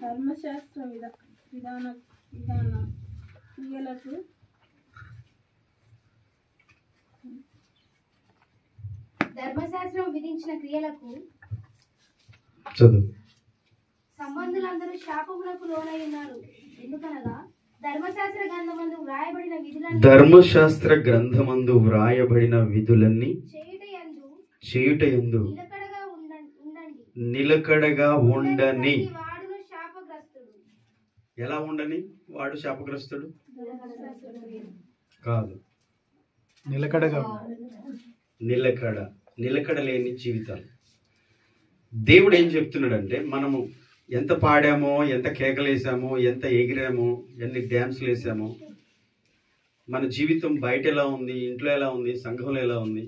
ధర్మశాస్త్ర విధాన విధాన క్రియలకు ధర్మశాస్త్రం విధించిన క్రియలకు సంబంధులందరూ శాపములకు లోనై ఉన్నారు. ఎందుకనగా ధర్మశాస్త్ర గ్రంథమందు వ్రాయబడిన విధులన్నీ చేయుటయందు నిలకడగా ఉండని. ఎలా ఉండని? వాడు శాపగ్రస్తుడు కాదు. నిలకడ లేని జీవితాలు. దేవుడు ఏం చెప్తున్నాడంటే, మనము ఎంత పాడామో, ఎంత కేకలేసామో, ఎంత ఎగిరామో, ఎన్ని డ్యాన్సులు వేసామో, మన జీవితం బయట ఎలా ఉంది, ఇంట్లో ఎలా ఉంది, సంఘంలో ఎలా ఉంది,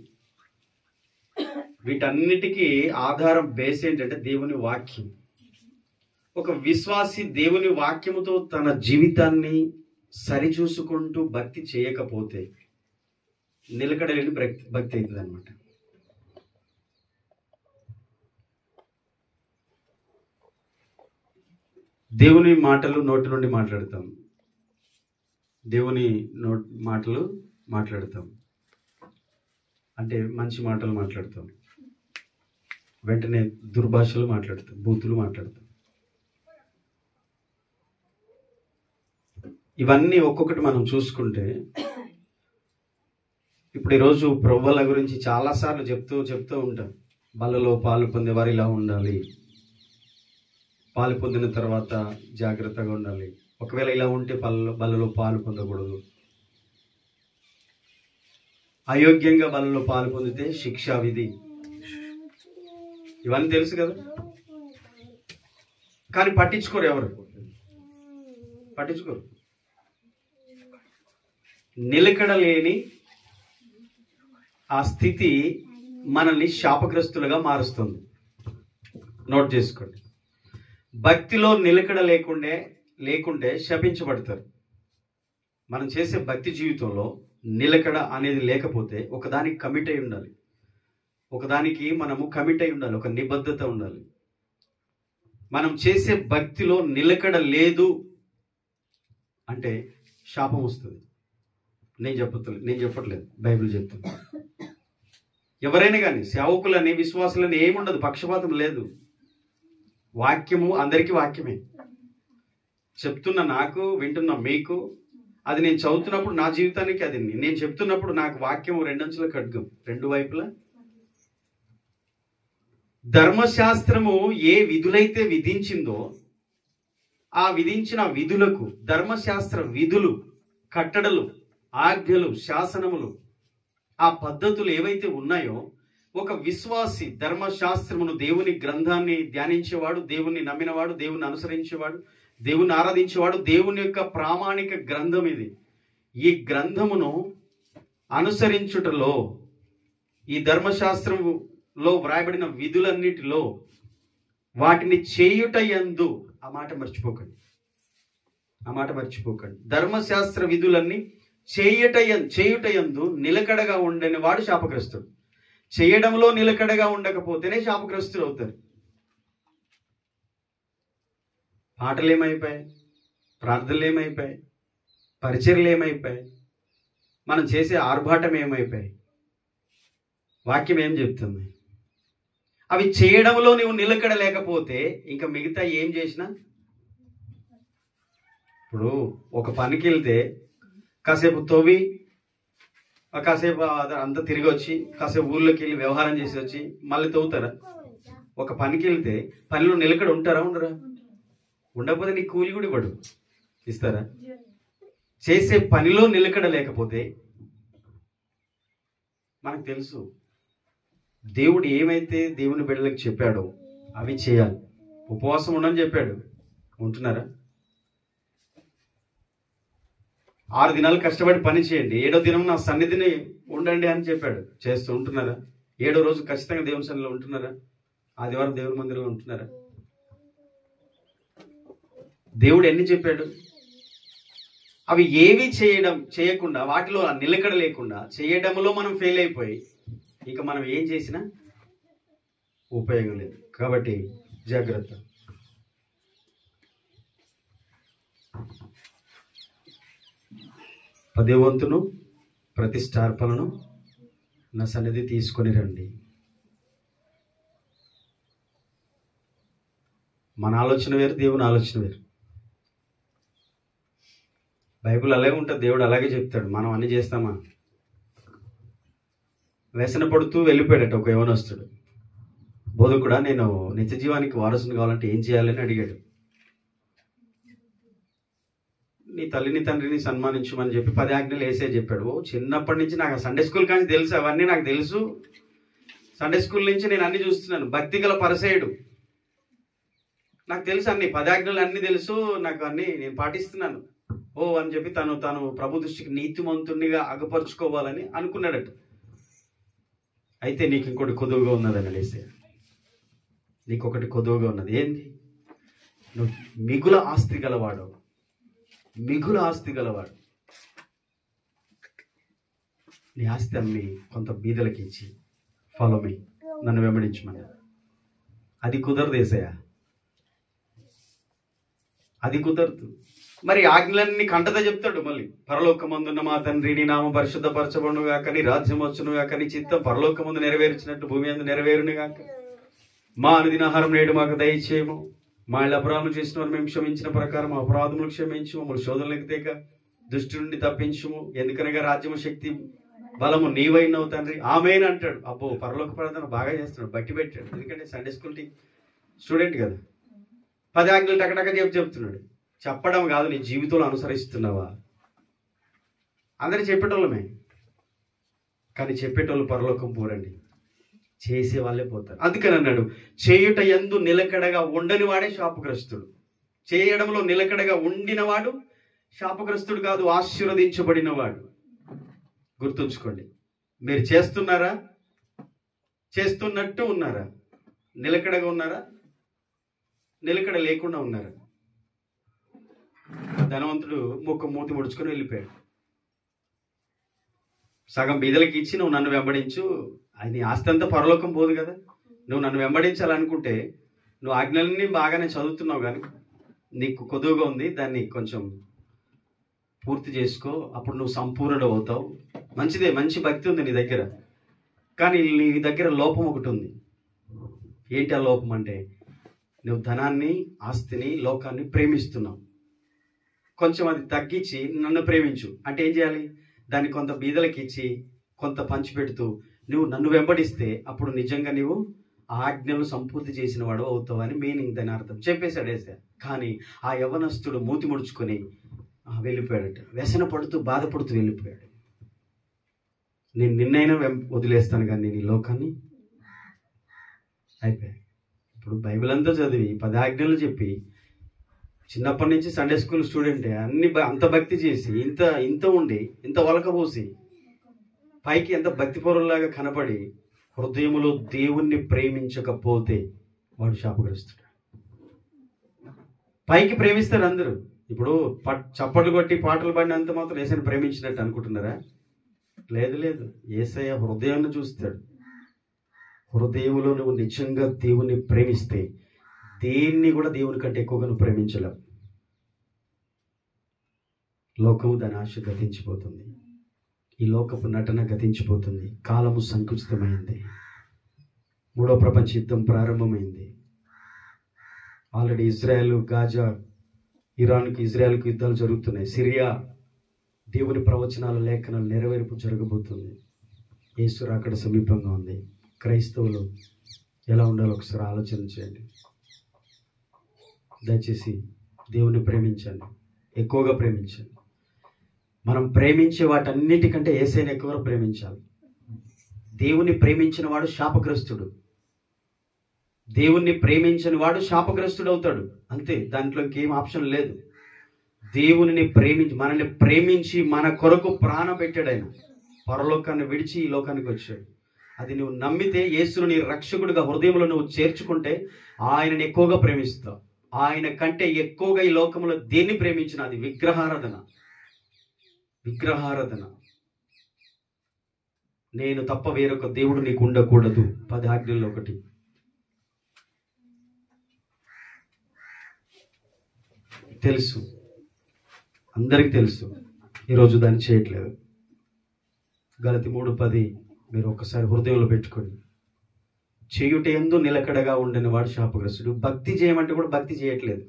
వీటన్నిటికీ ఆధారం బేస్ ఏంటంటే దేవుని వాక్యం. ఒక విశ్వాసి దేవుని వాక్యముతో తన జీవితాన్ని సరిచూసుకుంటూ భక్తి చేయకపోతే నిలకడలేని భక్తి అవుతుంది అనమాట. దేవుని మాటలు నోటి నుండి మాట్లాడతాం, దేవుని మాటలు మాట్లాడతాం అంటే మంచి మాటలు మాట్లాడతాం, వెంటనే దుర్భాషలు మాట్లాడతాం, బూతులు మాట్లాడతాం. ఇవన్నీ ఒక్కొక్కటి మనం చూసుకుంటే, ఇప్పుడు ఈరోజు ప్రభువుల గురించి చాలాసార్లు చెప్తూ ఉంటాం. బల్లలో పాలు పొందేవారు ఇలా ఉండాలి, పాలు పొందిన తర్వాత జాగ్రత్తగా ఉండాలి, ఒకవేళ ఇలా ఉంటే బల్లలో పాలు పొందకూడదు, అయోగ్యంగా బల్లలో పాలు పొందితే శిక్షా విధి, ఇవన్నీ తెలుసు కదా. కానీ పట్టించుకోరు, ఎవరు పట్టించుకోరు. నిలకడ లేని ఆ స్థితి మనల్ని శాపగ్రస్తులుగా మారుస్తుంది. నోట్ చేసుకోండి. భక్తిలో నిలకడ లేకుంటే శపించబడతారు. మనం చేసే భక్తి జీవితంలో నిలకడ అనేది లేకపోతే ఒకదానికి కమిట్ అయి ఉండాలి, ఒకదానికి మనము కమిట్ అయి ఉండాలి, ఒక నిబద్ధత ఉండాలి. మనం చేసే భక్తిలో నిలకడ లేదు అంటే శాపం వస్తుంది. నేను చెప్పట్లేదు, బైబిల్ చెప్తుంది. ఎవరైనా కానీ సేవకులని, విశ్వాసులని ఏముండదు, పక్షపాతం లేదు. వాక్యము అందరికీ వాక్యమే. చెప్తున్న నాకు, వింటున్న మీకు, అది నేను చదువుతున్నప్పుడు నా జీవితానికి అది నేను చెప్తున్నప్పుడు నాకు వాక్యము రెండంచుల ఖడ్గం, రెండు వైపులా. ధర్మశాస్త్రము ఏ విధులైతే విధించిందో ఆ విధించిన విధులకు, ధర్మశాస్త్ర విధులు, కట్టడలు, ఆజ్ఞలు, శాసనములు, ఆ పద్ధతులు ఏవైతే ఉన్నాయో, ఒక విశ్వాసి ధర్మశాస్త్రమును, దేవుని గ్రంథాన్ని ధ్యానించేవాడు, దేవుణ్ణి నమ్మినవాడు, దేవుని అనుసరించేవాడు, దేవుని ఆరాధించేవాడు, దేవుని యొక్క ప్రామాణిక గ్రంథం ఇది. ఈ గ్రంథమును అనుసరించుటలో, ఈ ధర్మశాస్త్రములో వ్రాయబడిన విధులన్నిటిలో వాటిని చేయుటయందు, ఆ మాట మర్చిపోకండి. ధర్మశాస్త్ర విధులన్నీ చేయుటయందు నిలకడగా ఉండని వాడు శాపగ్రస్తుడు. చేయడంలో నిలకడగా ఉండకపోతేనే శాపగ్రస్తులు అవుతారు. పాటలు ఏమైపోయాయి, ప్రార్థనలు ఏమైపోయాయి, పరిచర్యలు ఏమైపోయాయి, మనం చేసే ఆర్భాటం ఏమైపోయాయి, వాక్యం ఏం చెప్తుంది? అవి చేయడంలో నువ్వు నిలకడ లేకపోతే ఇంకా మిగతా ఏం చేసినా. ఇప్పుడు ఒక పనికి వెళ్తే కాసేపు తవ్వి, కాసేపు అంతా తిరిగి వచ్చి, కాసేపు ఊర్లోకి వెళ్ళి వ్యవహారం చేసి వచ్చి మళ్ళీ తవ్వుతారా? ఒక పనికి వెళ్తే పనిలో నిలకడ ఉంటారా, ఉండరా? ఉండకపోతే నీకు కూలి కూడా ఇవ్వడు, ఇస్తారా? చేసే పనిలో నిలకడ లేకపోతే, మనకు తెలుసు దేవుడు ఏమైతే దేవుని బిడ్డలకు చెప్పాడో అవి చేయాలి. ఉపవాసం ఉండని చెప్పాడు, ఉంటున్నారా? 6 దినాలు కష్టపడి పని చేయండి, 7వ దినం నా సన్నిధిని ఉండండి అని చెప్పాడు, చేస్తూ ఉంటున్నారా? 7వ రోజు ఖచ్చితంగా దేవుని సన్నిధిలో ఉంటున్నారా? ఆదివారం దేవుని మందిరంలో ఉంటున్నారా? దేవుడు ఎన్ని చెప్పాడు? అవి ఏవి చేయకుండా, వాటిలో నిలకడ లేకుండా, చేయడంలో మనం ఫెయిల్ అయిపోయి ఇక మనం ఏం చేసినా ఉపయోగం లేదు. కాబట్టి జాగ్రత్త. 10వ వంతును ప్రతిష్టార్పణను నా సన్నిధి తీసుకొని రండి. మన ఆలోచన వేరు, దేవుని ఆలోచన వేరు. బైబిల్ అలాగే ఉంటుంది, దేవుడు అలాగే చెప్తాడు. మనం అన్ని చేస్తామా? వ్యసన పడుతూ వెళ్ళిపోయాడట ఒక యవనస్తుడు. బోధకుడా, నేను నిత్య జీవానికి వారసుని కావాలంటే ఏం చేయాలని అడిగాడు. నీ తల్లిని తండ్రిని సన్మానించమని చెప్పి 10 ఆజ్ఞలు వేసే చెప్పాడు. ఓ, చిన్నప్పటి నుంచి నాకు సండే స్కూల్ కానీ తెలుసు, అవన్నీ నాకు తెలుసు. సండే స్కూల్ నుంచి నేను అన్ని చూస్తున్నాను. భక్తి గల పరిసయుడు, నాకు తెలుసు అన్ని 10 ఆజ్ఞలు అన్ని తెలుసు, నాకు అన్ని నేను పాటిస్తున్నాను ఓ అని చెప్పి తను ప్రభు దృష్టికి నీతిమంతునిగా అగపరుచుకోవాలని అనుకున్నాడట. అయితే నీకు ఇంకోటి కొదువుగా ఉన్నదని అనేసి, నీకు ఒకటి కొదువుగా ఉన్నది. ఏంది? నువ్వు మిగుల ఆస్తి గలవాడు, మిగుల ఆస్తి గలవాడు. నీ ఆస్తి అమ్మి కొంత బీదలకి ఇచ్చి ఫాలో మీ, నన్ను వెంబడించమని. అది కుదరదు యేసయ్యా, అది కుదరదు. మరి ఆజ్ఞలన్నీ కంటదా చెప్తాడు. మళ్ళీ పరలోకమందున్న మా తండ్రి, నీ నామం పరిశుద్ధపరచబడును గాక, నీ రాజ్యం వచ్చును గాక, నీ చిత్తం పరలోకమందు నెరవేర్చినట్టు భూమి అందు నెరవేరును గాక. మా అనుదిన ఆహారం నేడు మాకు దయచేయము. మా ఇళ్ళ అపరాధములు చేసిన వారు మేము క్షమించిన ప్రకారం అపరాధములు క్షమించు. మమ్మల్ని శోధనలకు తేక దుష్టు నుండి తప్పించుము. ఎందుకనగా రాజ్యము, శక్తి, బలము నీవైనవు తండ్రి, ఆమేన్ అంటాడు. అబ్బో, పరలోక ప్రార్థన బాగా చేస్తున్నాడు, బట్టి పెట్టాడు. ఎందుకంటే సండే స్కూల్ స్టూడెంట్ కదా. 10 ఆజ్ఞలు టకటక చెప్తున్నాడు. చెప్పడం కాదు, నీ జీవితంలో అనుసరిస్తున్నావా? అందరూ చెప్పేటోళ్ళమే, కానీ చెప్పేటోళ్ళు పరలోకం పోరండి, చేసే వాళ్ళే పోతారు. అందుకని అన్నాడు, చేయుట యందు నిలకడగా ఉండని వాడే శాపగ్రస్తుడు. చేయడంలో నిలకడగా ఉండినవాడు శాపగ్రస్తుడు కాదు, ఆశీర్వదించబడినవాడు. గుర్తుంచుకోండి. మీరు చేస్తున్నారా? చేస్తున్నట్టు ఉన్నారా? నిలకడగా ఉన్నారా? నిలకడ లేకుండా ఉన్నారా? ధనవంతుడు మూతి ముడుచుకొని వెళ్ళిపోయాడు. సగం బీదలకి ఇచ్చి నువ్వు నన్ను వెంబడించు, అది నీ ఆస్తి అంతా పరలోకం పోదు కదా. నువ్వు నన్ను వెంబడించాలనుకుంటే నువ్వు ఆజ్ఞలన్నీ బాగానే చదువుతున్నావు, కానీ నీకు కొదువుగా ఉంది, దాన్ని కొంచెం పూర్తి చేసుకో, అప్పుడు నువ్వు సంపూర్ణుడు అవుతావు. మంచిదే, మంచి భక్తి ఉంది నీ దగ్గర, కానీ నీ దగ్గర లోపం ఒకటి ఉంది. ఏంటి ఆ లోపం అంటే, నువ్వు ధనాన్ని, ఆస్తిని, లోకాన్ని ప్రేమిస్తున్నావు. కొంచెం అది తగ్గించి నన్ను ప్రేమించు అంటే ఏం చేయాలి? దాన్ని కొంత బీదలకి ఇచ్చి కొంత పంచిపెడుతూ నువ్వు నన్ను వెంబడిస్తే అప్పుడు నిజంగా నువ్వు ఆజ్ఞలు సంపూర్తి చేసిన వాడు అవుతావు అని మీనింగ్, దాని అర్థం చెప్పేశాడు యేసయ్య. కానీ ఆ యవనస్తుడు మూతి ముడుచుకొని వెళ్ళిపోయాడట. వ్యసన పడుతూ బాధపడుతూ వెళ్ళిపోయాడు. నేను నిన్నైనా వదిలేస్తాను కానీ నేను ఈ లోకాన్ని అయిపోయాయి. ఇప్పుడు బైబిల్ అంతా చదివి 10 ఆజ్ఞలు చెప్పి చిన్నప్పటి నుంచి సండే స్కూల్ స్టూడెంటే, అన్ని అంత భక్తి చేసి ఇంత ఉండి ఇంత వలకపోసి పైకి ఎంత భక్తిపరులాగా కనపడి హృదయములో దేవుణ్ణి ప్రేమించకపోతే వాడు శాపగ్రస్తుడు. పైకి ప్రేమిస్తారు అందరూ. ఇప్పుడు చప్పట్లు కొట్టి పాటలు పాడినంత మాత్రం యేసయ్యను ప్రేమించినట్టు అనుకుంటున్నారా? లేదు లేదు, యేసయ్య హృదయాన్ని చూస్తాడు. హృదయంలో నువ్వు నిజంగా దేవుణ్ణి ప్రేమిస్తే దేన్ని కూడా దేవుని కంటే ఎక్కువగా నువ్వు ప్రేమించలేవు. లోకము దాని ఆశ గతించిపోతుంది, ఈ లోకపు నటన గతించిపోతుంది, కాలము సంకుచితమైంది, 3వ ప్రపంచ యుద్ధం ప్రారంభమైంది. ఆల్రెడీ ఇజ్రాయెల్, గాజా, ఇరాన్కి ఇజ్రాయెల్కి యుద్ధాలు జరుగుతున్నాయి. సిరియా, దేవుని ప్రవచనాల లేఖనాలు నెరవేర్పు జరగబోతుంది. యేసు రాకడ సమీపంగా ఉంది. క్రైస్తవులు ఎలా ఉండాలో ఒకసారి ఆలోచన చేయండి. దయచేసి దేవుని ప్రేమించండి, ఎక్కువగా ప్రేమించండి. మనం ప్రేమించే వాటన్నిటికంటే యేసయ్యను ఎక్కువగా ప్రేమించాలి. దేవుని ప్రేమించిన వాడు శాపగ్రస్తుడు. దేవుణ్ణి ప్రేమించని వాడు శాపగ్రస్తుడు అవుతాడు, అంతే. దాంట్లో ఇంకేం ఆప్షన్ లేదు. దేవుని మనల్ని ప్రేమించి మన కొరకు ప్రాణం పెట్టాడు. ఆయన పరలోకాన్ని విడిచి ఈ లోకానికి వచ్చాడు. అది నువ్వు నమ్మితే, యేసును నీ రక్షకుడిగా హృదయంలో నువ్వు చేర్చుకుంటే ఆయనని ఎక్కువగా ప్రేమిస్తావు. ఆయన కంటే ఎక్కువగా ఈ లోకంలో దేన్ని ప్రేమించిన అది విగ్రహారాధన. విగ్రహారాధన. నేను తప్ప వేరొక దేవుడు నీకు ఉండకూడదు, 10 ఆజ్ఞల్లో ఒకటి. తెలుసు, అందరికి తెలుసు. ఈరోజు దాన్ని చేయట్లేదు. గలతి 3:10 మీరు ఒక్కసారి హృదయంలో పెట్టుకోండి. చేయుట యందు నిలకడగా ఉండిన వాడు శాపగ్రస్తుడు. భక్తి చేయమంటే కూడా భక్తి చేయట్లేదు.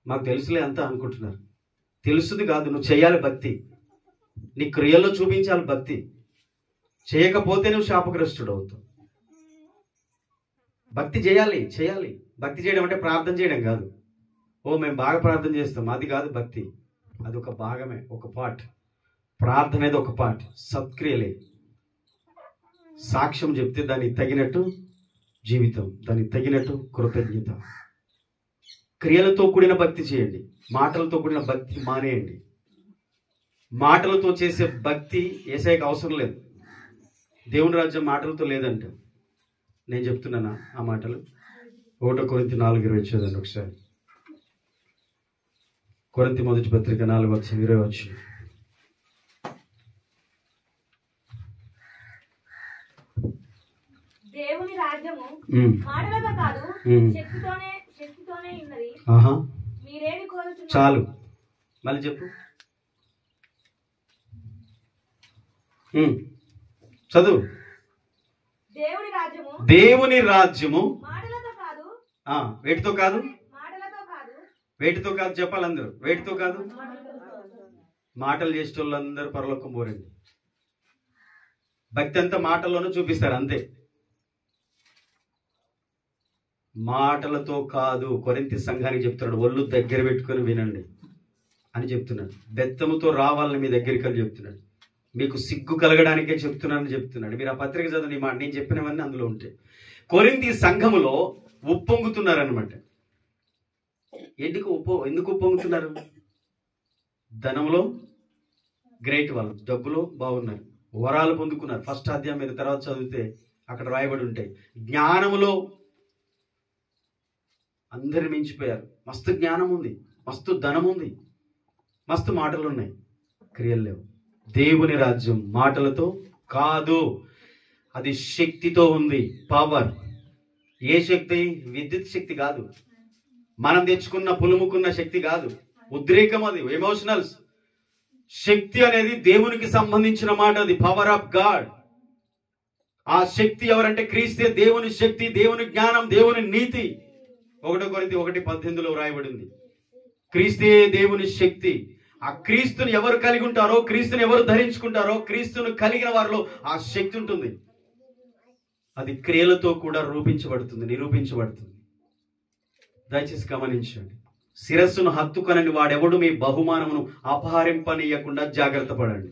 మాకు తెలుసులే అంతా అనుకుంటున్నారు. తెలుసుది కాదు, నువ్వు చేయాలి భక్తి. నీ క్రియల్లో చూపించాలి భక్తి. చేయకపోతే నువ్వు శాపగ్రస్తుడు అవుతావు. భక్తి చేయాలి. భక్తి చేయడం అంటే ప్రార్థన చేయడం కాదు. మేము బాగా ప్రార్థన చేస్తాం, అది కాదు భక్తి. అది ఒక భాగమే, ఒక పార్ట్. ప్రార్థన అనేది ఒక పార్ట్. సత్క్రియలే. సాక్ష్యం చెప్తే దానికి తగినట్టు జీవితం, దానికి తగినట్టు కృతజ్ఞత. క్రియలతో కూడిన భక్తి చేయండి, మాటలతో కూడిన భక్తి మానేయండి. మాటలతో చేసే భక్తి యేసయ్యకి అవసరం లేదు. దేవుని రాజ్యం మాటలతో లేదంట. నేను చెప్తున్నానా ఆ మాటలు? 1 కొరింథీ 4:20 చదవండి ఒకసారి. కొరింథీ మొదటి పత్రిక 4:20. దేవుని రాజ్యము మాటలతో కాదు శక్తితోనే ఉన్నది. మీరేమి కోరుతున్నారు? చాలు, మళ్ళీ చెప్పు. చదువు. దేవుని రాజ్యము మాటలతో కాదు. వేటితో కాదు? మాటలతో కాదు. వేటితో కాదు చెప్పాలి అందరూ. వేటితో కాదు? మాటలు చేసే వాళ్ళందరూ పరలోకం పోరండి. భక్తి అంతా మాటల్లోనూ చూపిస్తారు అంతే. మాటలతో కాదు. కొరింథీ సంఘానికి చెప్తున్నాడు, ఒళ్ళు దగ్గర పెట్టుకొని వినండి అని చెప్తున్నాడు. బెత్తముతో రావాలని మీ దగ్గరికి అని చెప్తున్నాడు. మీకు సిగ్గు కలగడానికే చెప్తున్నానని చెప్తున్నాడు. మీరు ఆ పత్రిక చదివి నేను చెప్పినవన్నీ అందులో ఉంటాయి. కొరింథీ సంఘములో ఉప్పొంగుతున్నారనమాట. ఎందుకు ఉప్పొంగుతున్నారు? ధనంలో గ్రేట్, వాళ్ళు డబ్బులో బాగున్నారు, వరాలు పొందుకున్నారు. ఫస్ట్ అధ్యాయం మీరు తర్వాత చదివితే అక్కడ రాయబడి ఉంటాయి. జ్ఞానములో అందరు మించిపోయారు. మస్తు జ్ఞానం ఉంది, మస్తు ధనం ఉంది, మస్తు మాటలు ఉన్నాయి, క్రియలు లేవు. దేవుని రాజ్యం మాటలతో కాదు, అది శక్తితో ఉంది. పవర్. ఏ శక్తి? విద్యుత్ శక్తి కాదు, మనం తెచ్చుకున్న పులుముకున్న శక్తి కాదు, ఉద్రేకం. అది ఎమోషనల్స్. శక్తి అనేది దేవునికి సంబంధించిన మాట. అది పవర్ ఆఫ్ గాడ్. ఆ శక్తి ఎవరంటే క్రీస్తే. దేవుని శక్తి, దేవుని జ్ఞానం, దేవుని నీతి. 1 కొరింథీ 1:18 రాయబడింది. క్రీస్తే దేవుని శక్తి. ఆ క్రీస్తుని ఎవరు కలిగి ఉంటారో, క్రీస్తుని ఎవరు ధరించుకుంటారో, క్రీస్తుని కలిగిన వారిలో ఆ శక్తి ఉంటుంది. అది క్రియలతో కూడా నిరూపించబడుతుంది. దయచేసి గమనించండి. శిరస్సును హత్తుకొనని వాడెవడు మీ బహుమానమును అపహరింపనీయకుండా జాగ్రత్త పడండి.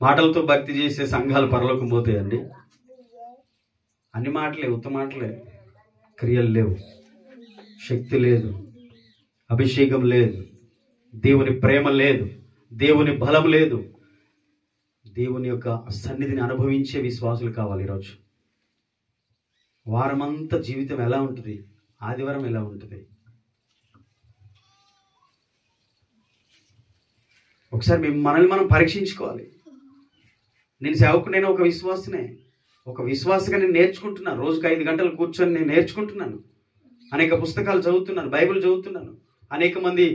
మాటలతో భక్తి చేసే సంఘాలు పరలోకం పోతాయండి. అన్ని మాటలే, ఉత్తమ మాటలే, క్రియలు లేవు, శక్తి లేదు, అభిషేకం లేదు, దేవుని ప్రేమ లేదు, దేవుని బలం లేదు. దేవుని యొక్క సన్నిధిని అనుభవించే విశ్వాసులు కావాలి. ఈరోజు వారమంతా జీవితం ఎలా ఉంటుంది? ఆదివారం ఎలా ఉంటుంది? ఒకసారి మనల్ని మనం పరీక్షించుకోవాలి. నేను సేవకునైనా ఒక విశ్వాసనే, ఒక విశ్వాసగా నేను నేర్చుకుంటున్నాను. రోజుకు 5 గంటలు కూర్చొని నేను నేర్చుకుంటున్నాను. అనేక పుస్తకాలు చదువుతున్నాను, బైబిల్ చదువుతున్నాను. అనేక మంది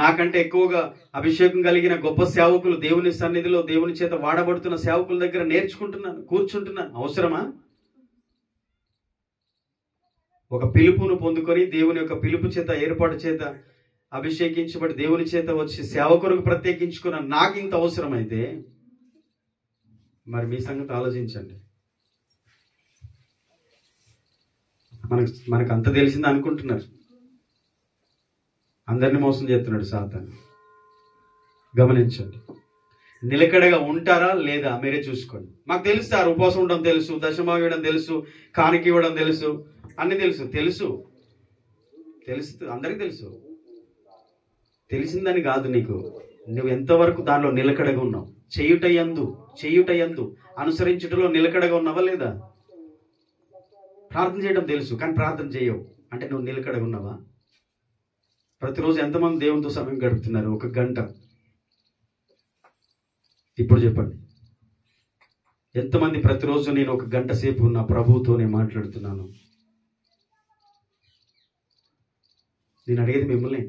నాకంటే ఎక్కువగా అభిషేకం కలిగిన గొప్ప సేవకులు, దేవుని సన్నిధిలో దేవుని చేత వాడబడుతున్న సేవకుల దగ్గర నేర్చుకుంటున్నాను, కూర్చుంటున్నాను. అవసరమా? ఒక పిలుపును పొందుకొని దేవుని యొక్క పిలుపు చేత, ఏర్పాటు చేత అభిషేకించబడి దేవుని చేత వచ్చి సేవకులకు ప్రత్యేకించుకున్న నాకు ఇంత అవసరమైతే మరి మీ సంగతి ఆలోచించండి. మనకు అంత తెలిసింది అనుకుంటున్నారు. అందరిని మోసం చేస్తున్నాడు సాతాను. గమనించండి. నిలకడగా ఉంటారా లేదా మీరే చూసుకోండి. మాకు తెలుసు సార్, ఉపవాసం ఉండడం తెలుసు, దశమ ఇవ్వడం తెలుసు, కానుక ఇవ్వడం తెలుసు, అన్ని తెలుసు. అందరికీ తెలుసు. తెలిసిందని కాదు, నువ్వు ఎంతవరకు దానిలో నిలకడగా ఉన్నావు? చేయుటయందు అనుసరించుటలో నిలకడగా ఉన్నావా లేదా? ప్రార్థన చేయడం తెలుసు కానీ ప్రార్థన చేయవు అంటే నువ్వు నిలకడగా ఉన్నావా? ప్రతిరోజు ఎంతమంది దేవునితో సమయం గడుపుతున్నారు? 1 గంట. ఇప్పుడు చెప్పండి, ఎంతమంది ప్రతిరోజు నేను 1 గంట సేపు నా ప్రభువుతోనే మాట్లాడుతున్నాను? నేను అడిగేది మిమ్మల్ని,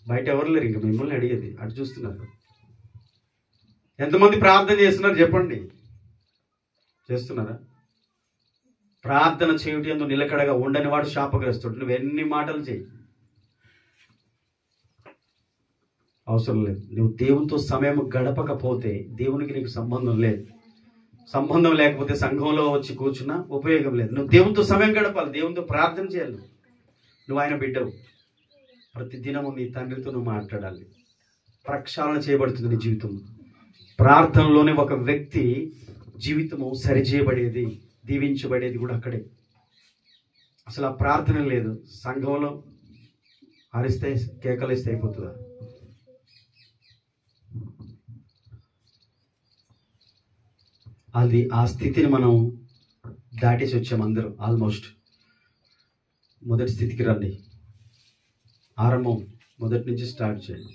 బయట ఎవరు లేరు, ఇంకా మిమ్మల్ని అడిగేది. అటు చూస్తున్నారు. ఎంతమంది ప్రార్థన చేస్తున్నారు చెప్పండి? చేస్తున్నారా? ప్రార్థన చేయుటి యందు నిలకడగా ఉండని వాడు శాపగ్రస్తుడు. నువ్వు ఎన్ని మాటలు చేయి, అవసరం లేదు. నువ్వు దేవునితో సమయం గడపకపోతే దేవునికి నీకు సంబంధం లేదు. సంబంధం లేకపోతే సంఘంలో వచ్చి కూర్చున్నా ఉపయోగం లేదు. నువ్వు దేవునితో సమయం గడపాలి, దేవునితో ప్రార్థన చేయాలి. నువ్వు ఆయన బిడ్డవు. ప్రతి దినము నీ తండ్రితో నువ్వు మాట్లాడాలి. ప్రక్షాళన చేయబడుతుంది నీ జీవితం. ప్రార్థనలోనే ఒక వ్యక్తి జీవితము సరిచేయబడేది, దీవించబడేది కూడా అక్కడే. అసలు ఆ ప్రార్థన లేదు, సంఘంలో అరిస్తే కేకలేస్తే అయిపోతుందా? అది ఆ స్థితిని మనం దాటేసి వచ్చాము అందరూ. ఆల్మోస్ట్ మొదటి స్థితికి రండి. ఆరంభం మొదటి నుంచి స్టార్ట్ చేయండి.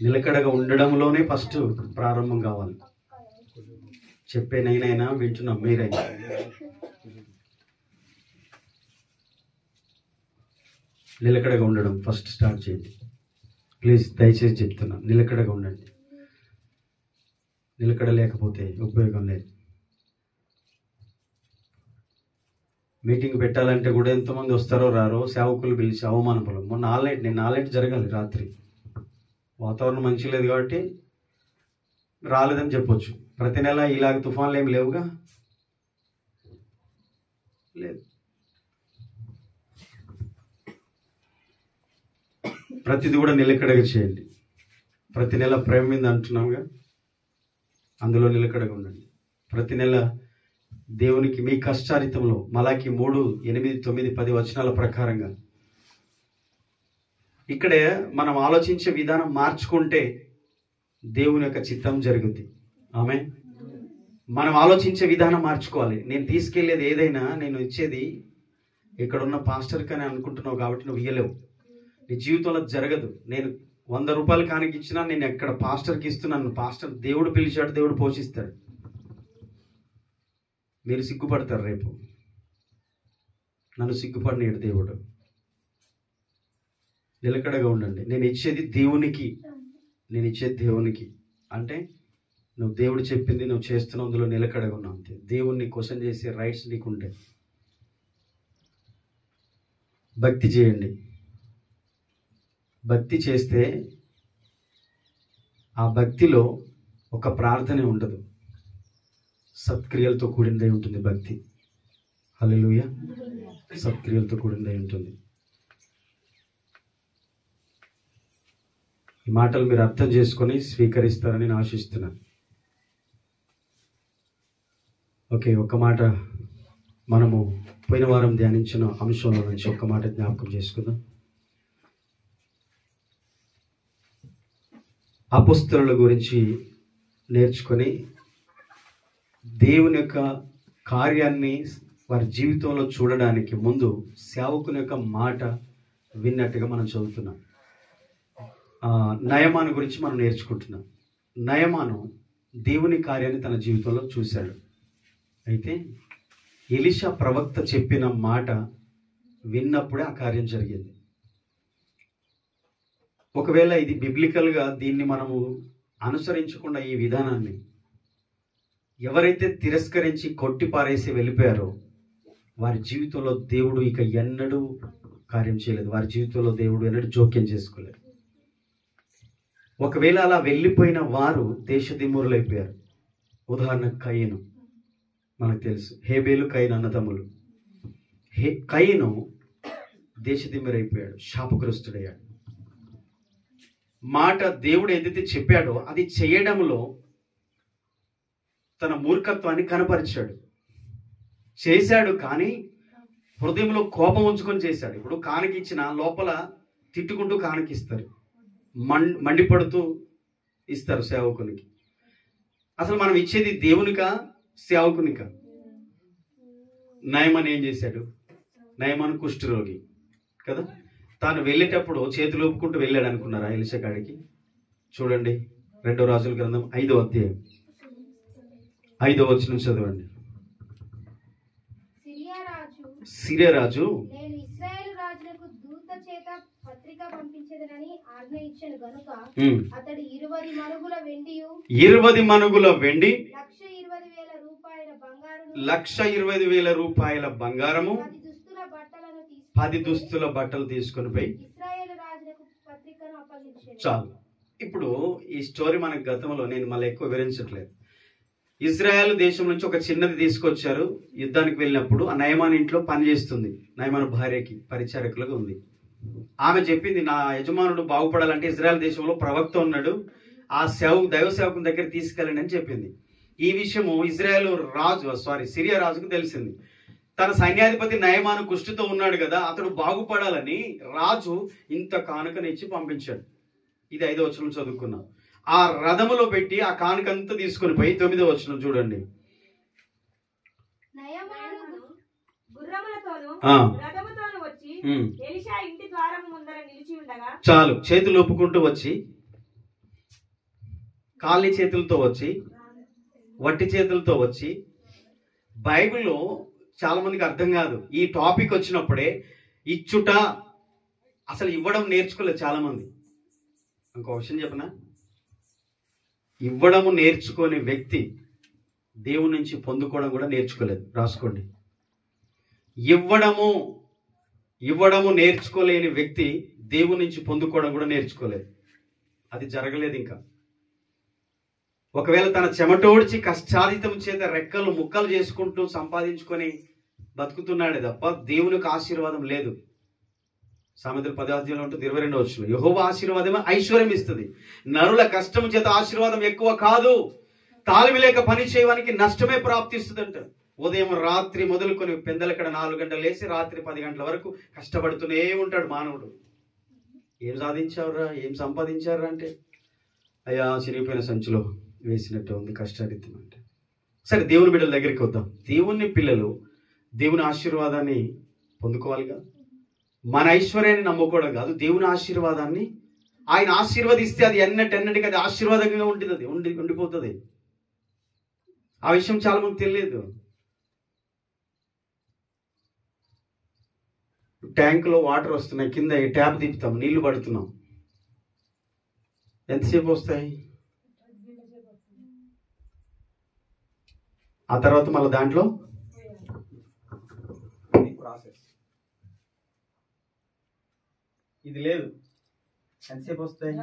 నిలకడగా ఉండడంలోనే ఫస్ట్ ప్రారంభం కావాలి. చెప్పే నేనైనా వింటున్నాం మీరైనా. నిలకడగా ఉండడం ఫస్ట్ స్టార్ట్ చేయండి ప్లీజ్. దయచేసి చెప్తున్నా, నిలకడగా ఉండండి. నిలకడ లేకపోతే ఉపయోగం లేదు. మీటింగ్ పెట్టాలంటే కూడా ఎంతమంది వస్తారో రారో, సేవకులు పిలిచి అవమానపడం. నిన్న 4 జరగాలి రాత్రి. వాతావరణం మంచి లేదు కాబట్టి రాలేదని చెప్పొచ్చు. ప్రతి నెల ఇలాగ తుఫాన్లు ఏమి లేవుగా, లేదు. ప్రతిది కూడా నిలకడగా చేయండి. ప్రతి నెల ప్రేమ మీద అంటున్నాంగా, అందులో నిలకడగా ఉండండి. ప్రతి నెల దేవునికి మీ కష్టారితంలో మలాకి 3, 8, 9, 10 వచనాల ప్రకారంగా ఇక్కడే మనం ఆలోచించే విధానం మార్చుకుంటే దేవుని యొక్క చిత్తం జరుగుద్ది. ఆమె మనం ఆలోచించే విధానం మార్చుకోవాలి. నేను తీసుకెళ్లేది ఏదైనా, నేను ఇచ్చేది ఇక్కడ ఉన్న పాస్టర్ కానీ అనుకుంటున్నావు కాబట్టి నువ్వు ఇయ్యలేవు. నీ జీవితంలో జరగదు. నేను 100 రూపాయలు కానికి ఇచ్చినా నేను ఎక్కడ పాస్టర్కి ఇస్తున్నాను. పాస్టర్ దేవుడు పిలిచాడు, దేవుడు పోషిస్తాడు. మీరు సిగ్గుపడతారు రేపు. నన్ను సిగ్గుపడినాడు దేవుడు. నిలకడగా ఉండండి. నేను ఇచ్చేది దేవునికి అంటే నువ్వు దేవుడు చెప్పింది నువ్వు చేస్తున్నావు, అందులో నిలకడగా ఉన్నావు అంతే. దేవుణ్ణి క్వశ్చన్ చేసే రైట్స్ నీకుంటే. భక్తి చేయండి. భక్తి చేస్తే ఆ భక్తిలో ఒక ప్రార్థనే ఉండదు, సత్క్రియలతో కూడినదై ఉంటుంది భక్తి. హల్లెలూయా. సత్క్రియలతో కూడినదై ఉంటుంది. ఈ మాటలు మీరు అర్థం చేసుకొని స్వీకరిస్తారని నేను ఆశిస్తున్నాను. ఓకే, ఒక మాట మనము పోయిన వారం ధ్యానించిన అంశంలో నుంచి ఒక్క మాట జ్ఞాపకం చేసుకుందాం. అపోస్తలుల గురించి నేర్చుకొని దేవుని యొక్క కార్యాన్ని వారి జీవితంలో చూడడానికి ముందు సేవకుని యొక్క మాట విన్నట్టుగా మనం చదువుతున్నాం. నయమాను గురించి మనం నేర్చుకుంటున్నాం. నయమాను దేవుని కార్యాన్ని తన జీవితంలో చూశాడు. అయితే ఎలీషా ప్రవక్త చెప్పిన మాట విన్నప్పుడే ఆ కార్యం జరిగింది. ఒకవేళ ఇది బిబ్లికల్గా దీన్ని మనము అనుసరించకుండా ఈ విధానాన్ని ఎవరైతే తిరస్కరించి కొట్టిపారేసి వెళ్ళిపోయారో వారి జీవితంలో దేవుడు ఇక ఎన్నడూ కార్యం చేయలేదు. వారి జీవితంలో దేవుడు ఎన్నడూ జోక్యం చేసుకోలేదు. ఒకవేళ అలా వెళ్ళిపోయిన వారు దేశదిమ్మరులైపోయారు. ఉదాహరణకు కయీను మనకు తెలుసు. హేబేలు కయీను అన్నదమ్ములు. కయీను దేశదిమ్మరైపోయాడు, శాపగ్రస్తుడయ్యాడు. మాట దేవుడు ఏదైతే చెప్పాడో అది చేయడంలో తన మూర్ఖత్వాన్ని కనపరిచాడు. చేశాడు కానీ హృదయంలో కోపం ఉంచుకొని చేశాడు. ఇప్పుడు కానికిచ్చిన లోపల తిట్టుకుంటూ కానికిస్తారు, మండిపడుతూ ఇస్తారు సేవకునికి. అసలు మనం ఇచ్చేది దేవునికా సేవకునికా? నయమాన్ ఏం చేశాడు? నయమాన్ కుష్ఠరోగి కదా. తాను వెళ్ళేటప్పుడు చేతులు ఊపుకుంటూ వెళ్ళాడు అనుకున్నారా ఎలీషా కాడికి? చూడండి 2 రాజుల గ్రంథం 5వ అధ్యాయం 5వ వచనం చదవండి. సిరియా రాజు నేను ఇశ్రాయేలు రాజులకు దూత చేత పత్రిక పంపించదనని ఆజ్ఞ ఇచ్చాను గనుక అతడు 20 మణుగుల వెండియు 20 మణుగుల వెండి 1,20,000 రూపాయల బంగారం 1,20,000 రూపాయల బంగారము 10 10 దుస్తుల బట్టలు తీసుకొని పోయి ఇశ్రాయేలు రాజులకు పత్రికను అప్పగించాను. చాలు. ఇప్పుడు ఈ స్టోరీ మనకు గతంలో నేను మళ్ళీ ఎక్కువ వివరించట్లేదు. ఇజ్రాయెల్ దేశం నుంచి ఒక చిన్నది తీసుకొచ్చారు. యుద్ధానికి వెళ్ళినప్పుడు ఆ నయమాన్ ఇంట్లో పనిచేస్తుంది. నయమాన్ భార్యకి పరిచారకులుగా ఉంది. ఆమె చెప్పింది, నా యజమానుడు బాగుపడాలంటే ఇజ్రాయెల్ దేశంలో ప్రవక్త ఉన్నాడు, ఆ దైవ సేవకుని దగ్గర తీసుకెళ్ళండి అని చెప్పింది. ఈ విషయము సిరియా రాజుకు తెలిసింది. తన సైన్యాధిపతి నయమాను కుష్ఠుతో ఉన్నాడు కదా, అతడు బాగుపడాలని రాజు ఇంత కానుకనిచ్చి పంపించాడు. ఇది 5వ వచనం చదువుకున్నాం. ఆ రథములో పెట్టి ఆ కానుకంతా తీసుకొని పోయి 9వ వచనం చూడండి. గుర్రములతోను రథముతోను వచ్చి ఎలీషా ఇంటి ద్వారం ముందర నిలిచి ఉండగా, చాలు. చేతులు ఒప్పుకుంటూ వచ్చి, ఖాళీ చేతులతో వచ్చి, వట్టి చేతులతో వచ్చి. బైబిల్లో చాలా మందికి అర్థం కాదు. ఈ టాపిక్ వచ్చినప్పుడే ఇచ్చుట, అసలు ఇవ్వడం నేర్చుకోలేదు చాలా మంది. ఇంకో విషయం చెప్పనా, ఇవ్వడము నేర్చుకునే వ్యక్తి దేవుని నుంచి పొందుకోవడం కూడా నేర్చుకోలేదు. రాసుకోండి. ఇవ్వడము నేర్చుకోలేని వ్యక్తి దేవుని నుంచి పొందుకోవడం కూడా నేర్చుకోలేదు. అది జరగలేదు. ఇంకా ఒకవేళ తన చెమటోడ్చి కష్టార్జితం చేత రెక్కలు ముక్కలు చేసుకుంటూ సంపాదించుకొని బతుకుతున్నాడే తప్ప దేవునికి ఆశీర్వాదం లేదు. సామెతలు 10 ఉంటుంది 22వ వచనం. యెహోవా ఆశీర్వాదమే ఐశ్వర్యం ఇస్తుంది, నరుల కష్టం చేత ఆశీర్వాదం ఎక్కువ కాదు. తాళమి లేక పని చేయడానికి నష్టమే ప్రాప్తిస్తుందంట. ఉదయం రాత్రి మొదలుకొని పెందలక్కడ 4 గంటలు లేసి రాత్రి 10 గంటల వరకు కష్టపడుతూనే ఉంటాడు మానవుడు. ఏం సాధించావురా, ఏం సంపాదించారా అంటే, అయ్యా చిరిగిపోయిన సంచిలో వేసినట్టు ఉంది కష్టారితం అంటే. సరే, దేవుని బిడ్డల దగ్గరికి వద్దాం. దేవుని పిల్లలు దేవుని ఆశీర్వాదాన్ని పొందుకోవాలిగా. మన ఐశ్వర్యాన్ని నమ్ముకోవడం కాదు, దేవుని ఆశీర్వాదాన్ని. ఆయన ఆశీర్వదిస్తే అది ఎన్నటికి అది ఆశీర్వాదంగా ఉంటుంది, అది ఉండిపోతుంది. ఆ విషయం చాలా మంది తెలియదు. ట్యాంకులో వాటర్ వస్తున్నాయి, కింద ట్యాప్ తిప్పుతాం, నీళ్లు పడుతున్నాం. ఎంతసేపు వస్తాయి? ఆ తర్వాత మళ్ళీ దాంట్లో ప్రాసెస్ ఇది లేదు. ఎంతసేపు వస్తాయి?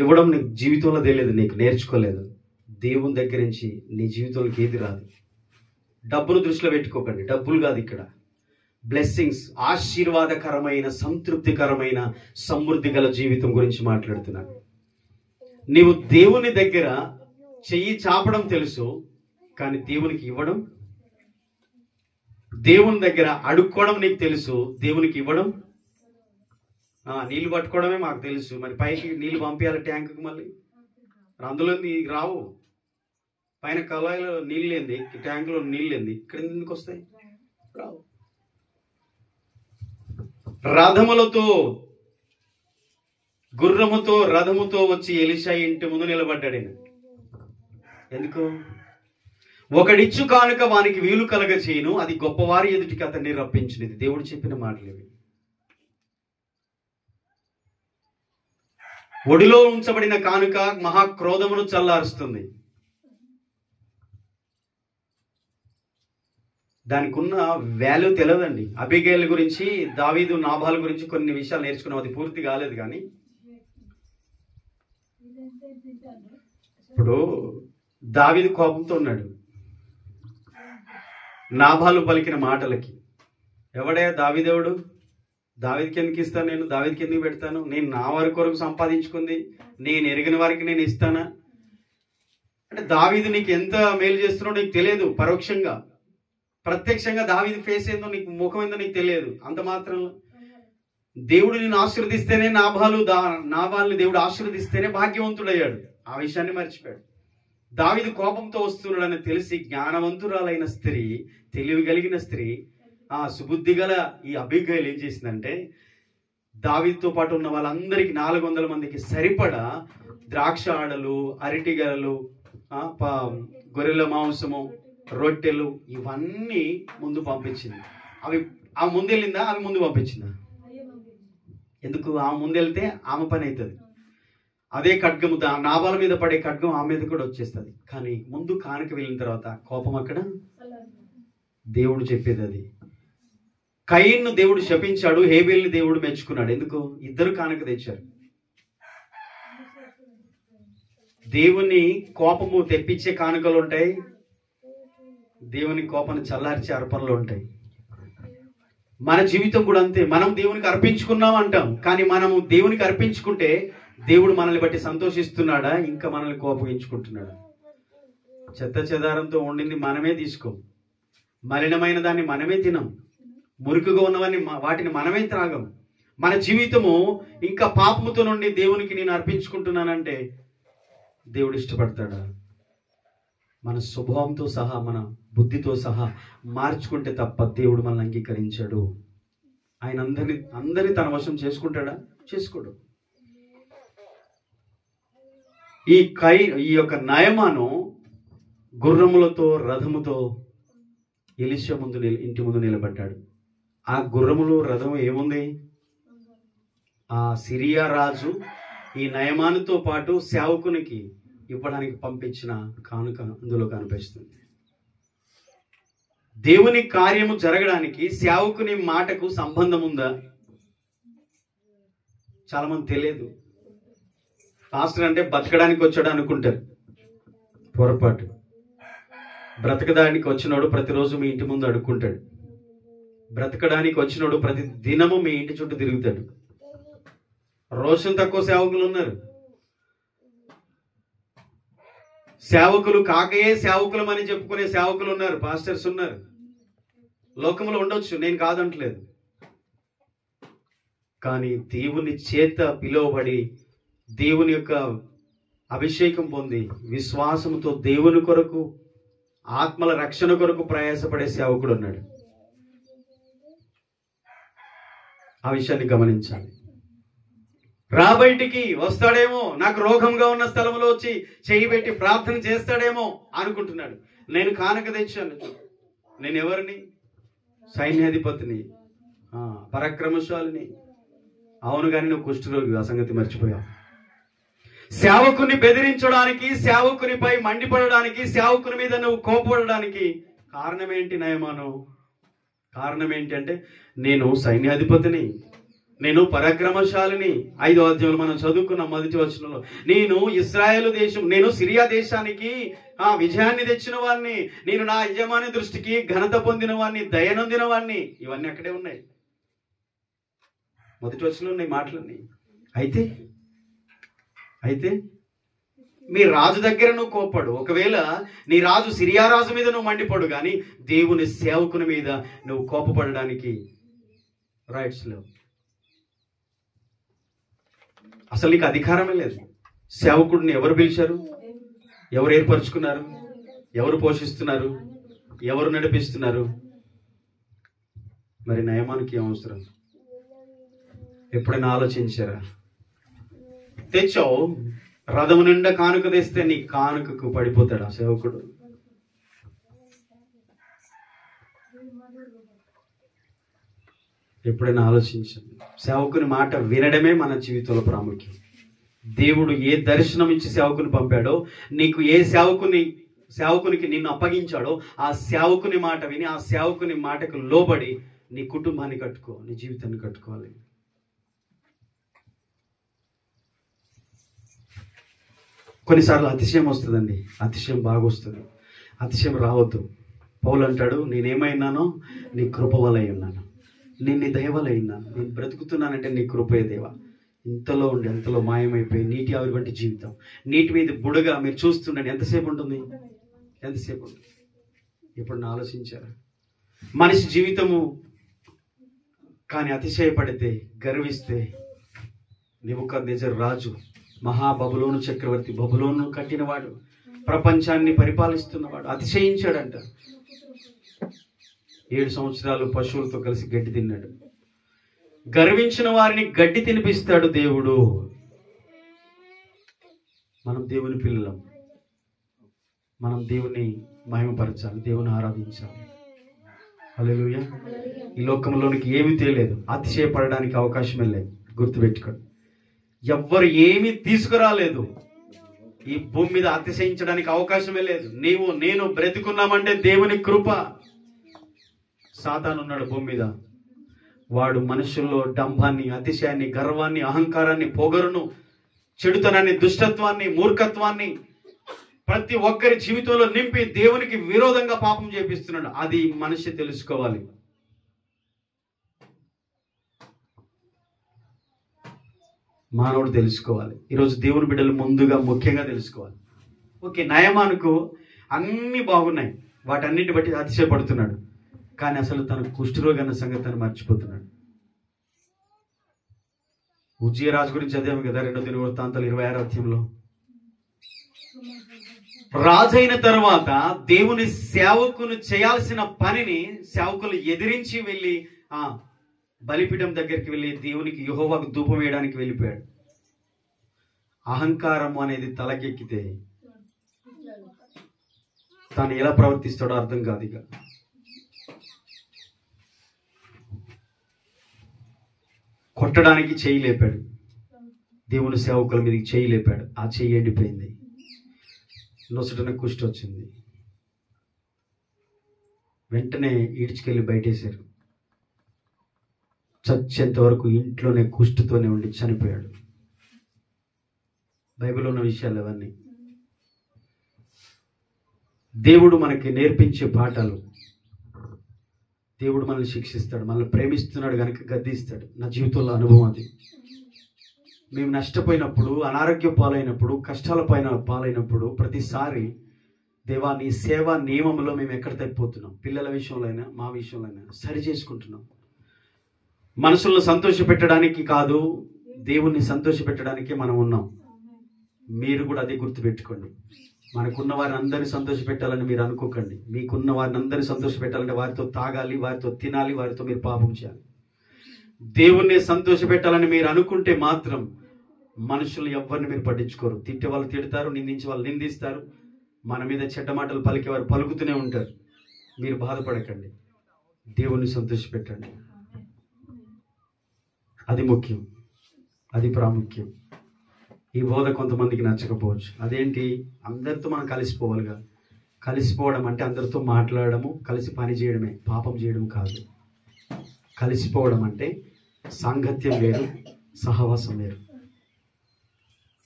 ఇవ్వడం నీకు జీవితంలో తెలియదు, నీకు నేర్చుకోలేదు. దేవుని దగ్గర నుంచి నీ జీవితంలోకి ఏది రాదు. డబ్బును దృష్టిలో పెట్టుకోకండి, డబ్బులు కాదు ఇక్కడ. బ్లెస్సింగ్స్, ఆశీర్వాదకరమైన సంతృప్తికరమైన సమృద్ధి గల జీవితం గురించి మాట్లాడుతున్నాను. నీవు దేవుని దగ్గర చెయ్యి చాపడం తెలుసు, కానీ దేవునికి ఇవ్వడం, దేవుని దగ్గర అడుక్కోవడం నీకు తెలుసు, దేవునికి ఇవ్వడం. నీళ్లు పట్టుకోవడమే మాకు తెలుసు, మరి పైకి నీళ్లు పంపించాలి ట్యాంకుకి, మళ్ళీ అందులో రావు. పైన కళాయిలో నీళ్ళు లేంది, ట్యాంకులో నీళ్ళు లేంది, ఇక్కడ ఎందుకు వస్తాయి? రావు. రథములతో, గుర్రముతో, రథముతో వచ్చి ఎలీషా ఇంటి ముందు నిలబడ్డాడు. ఎందుకు? ఒకడిచ్చు కానుక వానికి వీలు కలగ చేయను, అది గొప్పవారి ఎదుటికి అతన్ని రప్పించినది. దేవుడు చెప్పిన మాటలు ఇవి. ఒడిలో ఉంచబడిన కానుక మహాక్రోధమును చల్లారుస్తుంది. దానికి ఉన్న వాల్యూ తెలియదండి. అబిగైల్ గురించి, దావీదు నాబాల్ గురించి కొన్ని విషయాలు నేర్చుకున్నాం, అది పూర్తి కాలేదు. కానీ ఇప్పుడు దావీదు కోపంతో ఉన్నాడు నాబాలు పలికిన మాటలకి. ఎవడే దావీదేవుడు? దావీదుకి ఎందుకు ఇస్తాను నేను? దావీదుకి ఎందుకు పెడతాను నేను? నా వారి కొరకు సంపాదించుకుంది నేను ఎరిగిన వారికి నేను ఇస్తానా అంటే, దావీదు నీకు ఎంత మేలు చేస్తున్నాడో నీకు తెలియదు. పరోక్షంగా, ప్రత్యక్షంగా దావీదు ఫేస్ ఏందో నీకు, ముఖం ఏందో నీకు తెలియదు. అంత మాత్రం దేవుడు నిన్ను ఆశీర్వదిస్తేనే నాబాల్ని దేవుడు ఆశీర్వదిస్తేనే భాగ్యవంతుడయ్యాడు. ఆ విషయాన్ని మర్చిపోయాడు. దావీదు కోపంతో వస్తున్నాడని తెలిసి జ్ఞానవంతురాలైన స్త్రీ, తెలివి కలిగిన స్త్రీ, ఆ సుబుద్ధి గల ఈ అబిగైల్ ఏం చేసిందంటే, దావీదుతో పాటు ఉన్న వాళ్ళందరికీ 400 మందికి సరిపడా ద్రాక్ష ఆడలు, అరటి గెలలు, గొర్రెల మాంసము, రొట్టెలు ఇవన్నీ ముందు పంపించింది. అవి ఆమె ముందు వెళ్ళిందా, అవి ముందు పంపించిందా? ఎందుకు? ఆమె ముందు వెళ్తే ఆమె పని అవుతుంది. అదే ఖడ్గము నాబాల మీద పడే ఖడ్గం ఆమె మీద కూడా వచ్చేస్తుంది. కానీ ముందు కానుక వెళ్ళిన తర్వాత కోపం అక్కడ దేవుడు చెప్పేది అది. కయీన్ను దేవుడు శపించాడు, హేబేల్ని దేవుడు మెచ్చుకున్నాడు. ఎందుకు? ఇద్దరు కానుక తెచ్చారు. దేవుని కోపము తెప్పించే కానుకలు ఉంటాయి, దేవుని కోపాన్ని చల్లార్చే అర్పణలు ఉంటాయి. మన జీవితం కూడా అంతే. మనం దేవునికి అర్పించుకున్నాం అంటాం, కానీ మనము దేవునికి అర్పించుకుంటే దేవుడు మనల్ని బట్టి సంతోషిస్తున్నాడా, ఇంకా మనల్ని కోపగించుకుంటున్నాడా? చెత్త చెదారంతో ఉండింది మనమే తీసుకోం, మలినమైన దాన్ని మనమే తినం, మురికిగా ఉన్నవన్నీ వాటిని మనమే త్రాగం. మన జీవితము ఇంకా పాపముతో నుండి దేవునికి నేను అర్పించుకుంటున్నానంటే దేవుడు ఇష్టపడతాడా? మన స్వభావంతో సహా, మన బుద్ధితో సహా మార్చుకుంటే తప్ప దేవుడు మనల్ని అంగీకరించాడు. ఆయన అందరినీ తన వశం చేసుకుంటాడా? చేసుకోడు. ఈ యొక్క నయమాను గుర్రములతో రథముతో ఎలీషా ఇంటి ముందు నిలబడ్డాడు. ఆ గుర్రములు రథము ఏముంది? ఆ సిరియా రాజు ఈ నయమానుతో పాటు సేవకునికి ఇవ్వడానికి పంపించిన కానుక అందులో కనిపిస్తుంది. దేవుని కార్యము జరగడానికి సేవకుని మాటకు సంబంధం ఉందా? చాలా మంది తెలియదు. పాస్టర్ అంటే బతకడానికి వచ్చాడు అనుకుంటారు. పొరపాటు. బ్రతకడానికి వచ్చినోడు ప్రతిరోజు మీ ఇంటి ముందు అడుక్కుంటాడు. బ్రతకడానికి వచ్చినోడు ప్రతి దినము మీ ఇంటి చుట్టూ తిరుగుతాడు. రోషం తక్కువ సేవకులు ఉన్నారు. సేవకులు కాకయే సేవకులమని చెప్పుకునే సేవకులు ఉన్నారు, పాస్టర్స్ ఉన్నారు. లోకంలో ఉండొచ్చు, నేను కాదంటలేదు. కానీ దేవుని చేత పిలువబడి దేవుని యొక్క అభిషేకం పొంది విశ్వాసముతో దేవుని కొరకు, ఆత్మల రక్షణ కొరకు ప్రయాసపడే సేవకుడు ఉన్నాడు. ఆ విషయాన్ని గమనించాలి. బయటికి వస్తాడేమో, నాకు రోగంగా ఉన్న స్థలంలో వచ్చి చేయి పెట్టి ప్రార్థన చేస్తాడేమో అనుకుంటున్నాడు. నేను కానుక తెచ్చాను. నేను ఎవరిని? సైన్యాధిపతిని, పరాక్రమశాలిని. అవును, కానీ నువ్వు కుష్ఠరోగి, ఆ సంగతి మర్చిపోయావు. సేవకుని బెదిరించడానికి, సేవకునిపై మండిపడడానికి, సేవకుని మీద నువ్వు కోపపడడానికి కారణం ఏంటి నయమాను? కారణం ఏంటి అంటే, నేను సైన్యాధిపతిని, నేను పరాక్రమశాలిని. 5వ అధ్యాయంలో మనం చదువుకున్న మొదటి వచనంలో, నేను ఇశ్రాయేలు దేశం, నేను సిరియా దేశానికి విజయాన్ని తెచ్చిన వాడిని, నేను నా యజమాని దృష్టికి ఘనత పొందిన వాడిని, దయనొందిన వాడిని. ఇవన్నీ అక్కడే ఉన్నాయి, మొదటి వచనంలో ఉన్నాయి మాటలన్నీ. అయితే మీ రాజు దగ్గర నువ్వు కోప్పడు. ఒకవేళ నీ రాజు సిరియా రాజు మీద నువ్వు మండిపడు, కానీ దేవుని సేవకుని మీద నువ్వు కోపపడడానికి రైట్స్ లేవు. అసలు నీకు అధికారమే లేదు. సేవకుడిని ఎవరు పిలిచారు? ఎవరు ఏర్పరచుకున్నారు? ఎవరు పోషిస్తున్నారు? ఎవరు నడిపిస్తున్నారు? మరి నయమానికి ఏం అవసరం? ఎప్పుడైనా ఆలోచించారా? తెచ్చావు, రథము నిండా కానుక తెస్తే నీ కానుకకు పడిపోతాడా సేవకుడు? ఎప్పుడైనా ఆలోచించండి. సేవకుని మాట వినడమే మన జీవితంలో ప్రాముఖ్యం. దేవుడు ఏ దర్శనం ఇచ్చి సేవకుని పంపాడో, నీకు ఏ సేవకునికి నిన్ను అప్పగించాడో ఆ సేవకుని మాట విని, ఆ సేవకుని మాటకు లోబడి నీ కుటుంబాన్ని కట్టుకో, నీ జీవితాన్ని కట్టుకోవాలి. కొన్నిసార్లు అతిశయం వస్తుందండి. అతిశయం బాగా వస్తుంది. అతిశయం రావద్దు. పౌలు అంటాడు, నేనేమైనానో నీ కృప వల్ల ఉన్నాను, నేను నీ దయ వల్ల ఉన్నాను, నేను బ్రతుకుతున్నానంటే నీ కృపే దేవా. ఇంతలో ఉండి ఎంతలో మాయమైపోయి నీటి ఆవిరి వంటి జీవితం, నీటి మీద బుడగా మీరు చూస్తుండండి. ఎంతసేపు ఉంటుంది? ఎంతసేపు ఉంటుంది? ఇప్పుడు నా ఆలోచించారా? మనిషి జీవితము కానీ అతిశయపడితే, గర్విస్తే, నెబుకద్నెజరు రాజు, మహాబబులోను చక్రవర్తి, బబులోను కట్టినవాడు, ప్రపంచాన్ని పరిపాలిస్తున్నవాడు అతిశయించాడంట. 7 సంవత్సరాలు పశువులతో కలిసి గడ్డి తిన్నాడు. గర్వించిన వారిని గడ్డి తినిపిస్తాడు దేవుడు. మనం దేవుని పిల్లలం. మనం దేవుని మహిమపరచాలి, దేవుని ఆరాధించాలి. హల్లెలూయా. ఈ లోకంలోనికి ఏమీ తెలియలేదు, అతిశయపడడానికి అవకాశమే లేదు. గుర్తుపెట్టుకోండి, ఎవ్వరు ఏమీ తీసుకురాలేదు. ఈ భూమి మీద అతిశయించడానికి అవకాశమే లేదు. నీవు నేను బ్రతికున్నామంటే దేవుని కృప. సాతాను ఉన్నాడు భూమి మీద. వాడు మనుషుల్లో డంబాన్ని, అతిశయాన్ని, గర్వాన్ని, అహంకారాన్ని, పొగరును, చెడుతనాన్ని, దుష్టత్వాన్ని, మూర్ఖత్వాన్ని ప్రతి ఒక్కరి జీవితంలో నింపి దేవునికి విరోధంగా పాపం చేపిస్తున్నాడు. అది మనిషి తెలుసుకోవాలి. మానవుడు తెలుసుకోవాలి. ఈరోజు దేవుని బిడ్డలు ముందుగా ముఖ్యంగా తెలుసుకోవాలి. ఓకే, నయమానుకు అన్నీ బాగున్నాయి, వాటన్నిటి బట్టి అతిశయపడుతున్నాడు. కానీ అసలు తన కుష్ఠరోగి అన్న సంగతి మర్చిపోతున్నాడు. ఉజ్జియా రాజు గురించి చదివాము కదా, 2 దినవృత్తాంతాలు 26వ అధ్యాయంలో. రాజైన తర్వాత దేవుని సేవకును చేయాల్సిన పనిని సేవకులు ఎదిరించి వెళ్ళి బలిపీఠం దగ్గరికి వెళ్ళి దేవునికి యెహోవాకు ధూపం వేయడానికి వెళ్ళిపోయాడు. అహంకారం అనేది తలకెక్కితే తాను ఎలా ప్రవర్తిస్తాడో అర్థం కాదు. ఇక కొట్టడానికి చేయి లేపాడు, దేవుని సేవకుల మీదకి చేయి లేపాడు. ఆ చెయ్యి ఎండిపోయింది, నొసటన కుష్టి వచ్చింది. వెంటనే ఈడ్చుకెళ్ళి బయటేశారు. చచ్చేంత వరకు ఇంట్లోనే కుష్టితోనే ఉండి చనిపోయాడు. బైబిల్లో ఉన్న విషయాలు అవన్నీ దేవుడు మనకి నేర్పించే పాఠాలు. దేవుడు మనల్ని శిక్షిస్తాడు, మనల్ని ప్రేమిస్తున్నాడు కనుక గద్దిస్తాడు. నా జీవితంలో అనుభవం అది. మేము నష్టపోయినప్పుడు, అనారోగ్య పాలైనప్పుడు, కష్టాల పైన పాలైనప్పుడు ప్రతిసారి దేవా నీ సేవా నియమంలో మేము ఎక్కడ తప్పిపోతున్నాం, పిల్లల విషయంలో అయినా మా విషయంలో అయినా సరి చేసుకుంటున్నాం. మనుషులను సంతోష పెట్టడానికి కాదు, దేవుణ్ణి సంతోష పెట్టడానికే మనం ఉన్నాం. మీరు కూడా అదే గుర్తుపెట్టుకోండి. మనకున్న వారిని అందరినీ సంతోష పెట్టాలని మీరు అనుకోకండి. మీకున్న వారిని అందరినీ సంతోష పెట్టాలంటే వారితో తాగాలి, వారితో తినాలి, వారితో మీరు పాపం చేయాలి. దేవుణ్ణి సంతోష పెట్టాలని మీరు అనుకుంటే మాత్రం మనుషులు ఎవరిని మీరు పట్టించుకోరు. తిట్టే వాళ్ళు తిడతారు, నిందించే వాళ్ళు నిందిస్తారు, మన మీద చెడ్డ మాటలు పలికే వారు పలుకుతూనే ఉంటారు. మీరు బాధపడకండి, దేవుణ్ణి సంతోష పెట్టండి. అది ముఖ్యం, అది ప్రాముఖ్యం. ఈ బోధ కొంతమందికి నచ్చకపోవచ్చు. అదేంటి, అందరితో మనం కలిసిపోవాలిగా. కలిసిపోవడం అంటే అందరితో మాట్లాడము, కలిసి పని చేయడమే, పాపం చేయడం కాదు. కలిసిపోవడం అంటే సాంగత్యం వేరు, సహవాసం వేరు.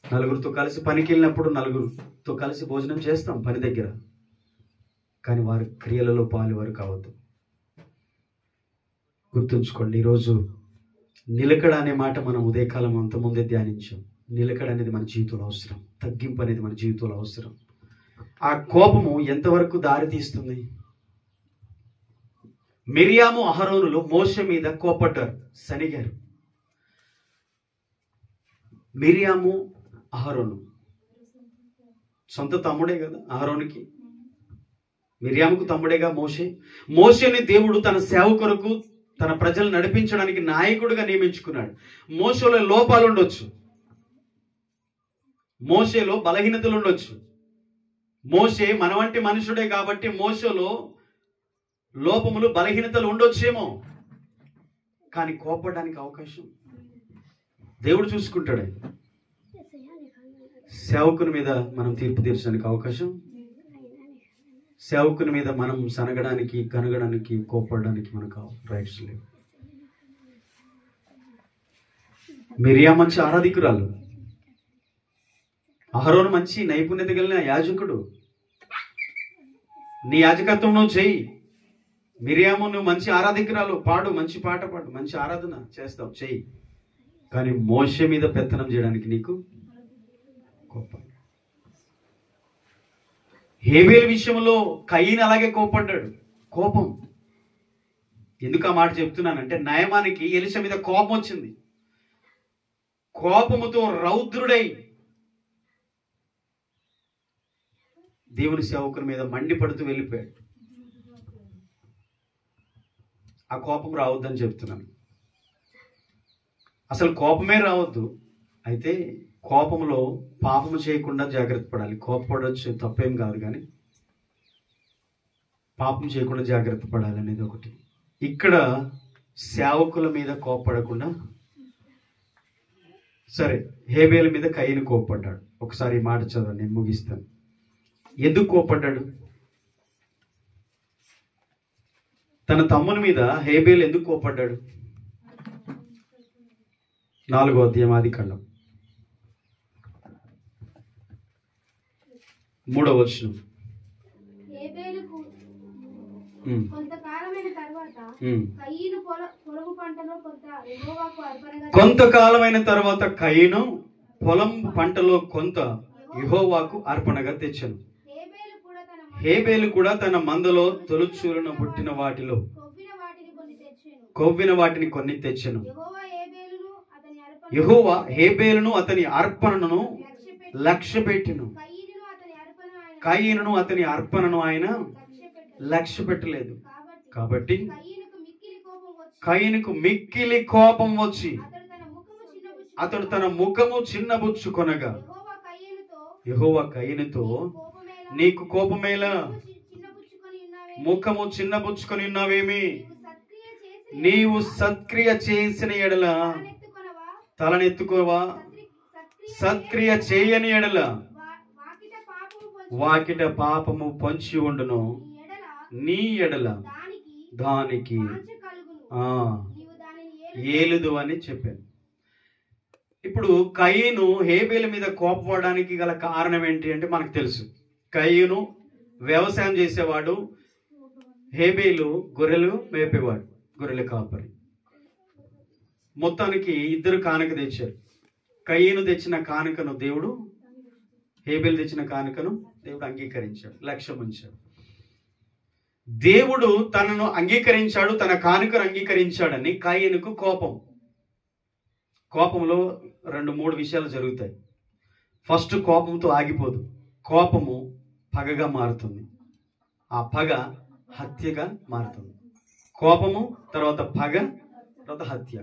నలుగురితో కలిసి పనికి వెళ్ళినప్పుడు నలుగురితో కలిసి భోజనం చేస్తాం పని దగ్గర, కానీ వారి క్రియలలో పాలువారు కావద్దు. గుర్తుంచుకోండి, ఈరోజు నిలకడ అనే మాట మనం ఉదయకాలం అంత ముందే ధ్యానించాం. నిలకడ అనేది మన జీవితంలో అవసరం, తగ్గింపు అనేది మన జీవితంలో అవసరం. ఆ కోపము ఎంతవరకు దారి తీస్తుంది? మిరియాము అహరోనులు మోషే మీద కోపడ్డారు, సనిగారు. మిరియాము అహరోను సొంత తమ్ముడే కదా అహరోనుకి, మిరియాముకు తమ్ముడేగా మోషే. మోషేని దేవుడు తన సేవ కొరకు, తన ప్రజలు నడిపించడానికి నాయకుడిగా నియమించుకున్నాడు. మోషేలో లోపాలు ఉండొచ్చు, మోషేలో బలహీనతలు ఉండొచ్చు. మోషే మన వంటి మనుషుడే కాబట్టి మోషేలో లోపములు, బలహీనతలు ఉండొచ్చేమో, కానీ కోపడడానికి అవకాశం దేవుడు చూసుకుంటాడే. సేవకుని మీద మనం తీర్పు తీర్చడానికి అవకాశం, సేవకుని మీద మనం సనగడానికి, కనగడానికి, కోపడడానికి మనకు రైట్స్ లేవు. మిరియా మంచి ఆరాధికురాలు, అహరోను మంచి నైపుణ్యత కలిగిన యాజకుడు. నీ యాజకత్వం నువ్వు చెయ్యి. మిరియాము నువ్వు మంచి ఆరాధికురాలు, పాడు, మంచి పాట పాడు, మంచి ఆరాధన చేస్తావు, చెయ్యి. కానీ మోషే మీద పెత్తనం చేయడానికి నీకు కోపం. హేబేలు విషయంలో కయీను అలాగే కోపడ్డాడు. కోపం ఎందుకు ఆ మాట చెప్తున్నానంటే, నయమానికి ఎలీషా మీద కోపం వచ్చింది. కోపముతో రౌద్రుడై దేవుని సేవకుని మీద మండిపడుతూ వెళ్ళిపోయాడు. ఆ కోపం రావద్దని చెప్తున్నాను. అసలు కోపమే రావద్దు. అయితే కోపంలో పాపము చేయకుండా జాగ్రత్త పడాలి. కోపపడవచ్చు, తప్పేం కాదు, కానీ పాపం చేయకుండా జాగ్రత్త పడాలనేది ఒకటి. ఇక్కడ సేవకుల మీద కోప్పడకుండా, సరే హేబేలు మీద కయీను కోప్పడ్డాడు. ఒకసారి ఈ మాట చదవండి, నేను ముగిస్తాను. ఎందుకు కోప్పడ్డాడు? తన తమ్ముని మీద హేబేలు ఎందుకు కోప్పడ్డాడు? 4వ అధ్యాయం ఆదికాండం 3వ వచనం. హేబేలుకు కొంతకాలమైన తర్వాత కయీను పొలము పంటలో కొంత యెహోవాకు అర్పణగా కొంతకాలమైన తర్వాత కయీను పొలం పంటలో కొంత యెహోవాకు అర్పణగా తెచ్చాను. హేబేలు కూడా తన మందలో తొలుచూలున పుట్టిన వాటిలో కొవ్విన వాటిని కొన్ని తెచ్చెను. యెహోవా హేబేలును అతని అర్పణను లక్ష్యపెట్టెను. కయీనును అతని అర్పణను ఆయన లక్ష్య పెట్టలేదు. కాబట్టి కయీనుకు మిక్కిలి కోపం వచ్చి అతడు తన ముఖము చిన్నబుచ్చుకొనగా యెహోవా కయీనుతో, నీకు కోపమేలా? ముఖము చిన్నబుచ్చుకొని ఉన్నావేమి? నీవు సత్క్రియ చేసిన ఎడల తలనెత్తుకోవా? సత్క్రియ చేయని ఎడల వాకిట పాపము పొంచి ఉండును, నీ ఎడల దానికి ఏలుదు అని చెప్పాను. ఇప్పుడు కయీను హేబేలు మీద కోపపడడానికి గల కారణం ఏంటి అంటే మనకు తెలుసు. కయీను వ్యవసాయం చేసేవాడు, హేబేలు గొర్రెలు మేపేవాడు, గొర్రెల కాపరి. మొత్తానికి ఇద్దరు కానుక తెచ్చారు. కయీను తెచ్చిన కానుకను దేవుడు, హేబేలు తెచ్చిన కానుకను దేవుడు అంగీకరించాడు, లక్ష్యం ఉంచాడు. దేవుడు తనను అంగీకరించాడు, తన కానుకను అంగీకరించాడని కయీనుకు కోపం. కోపంలో 2-3 విషయాలు జరుగుతాయి. ఫస్ట్, కోపంతో ఆగిపోదు. కోపము పగగా మారుతుంది, ఆ పగ హత్యగా మారుతుంది. కోపము తర్వాత పగ తర్వాత హత్య.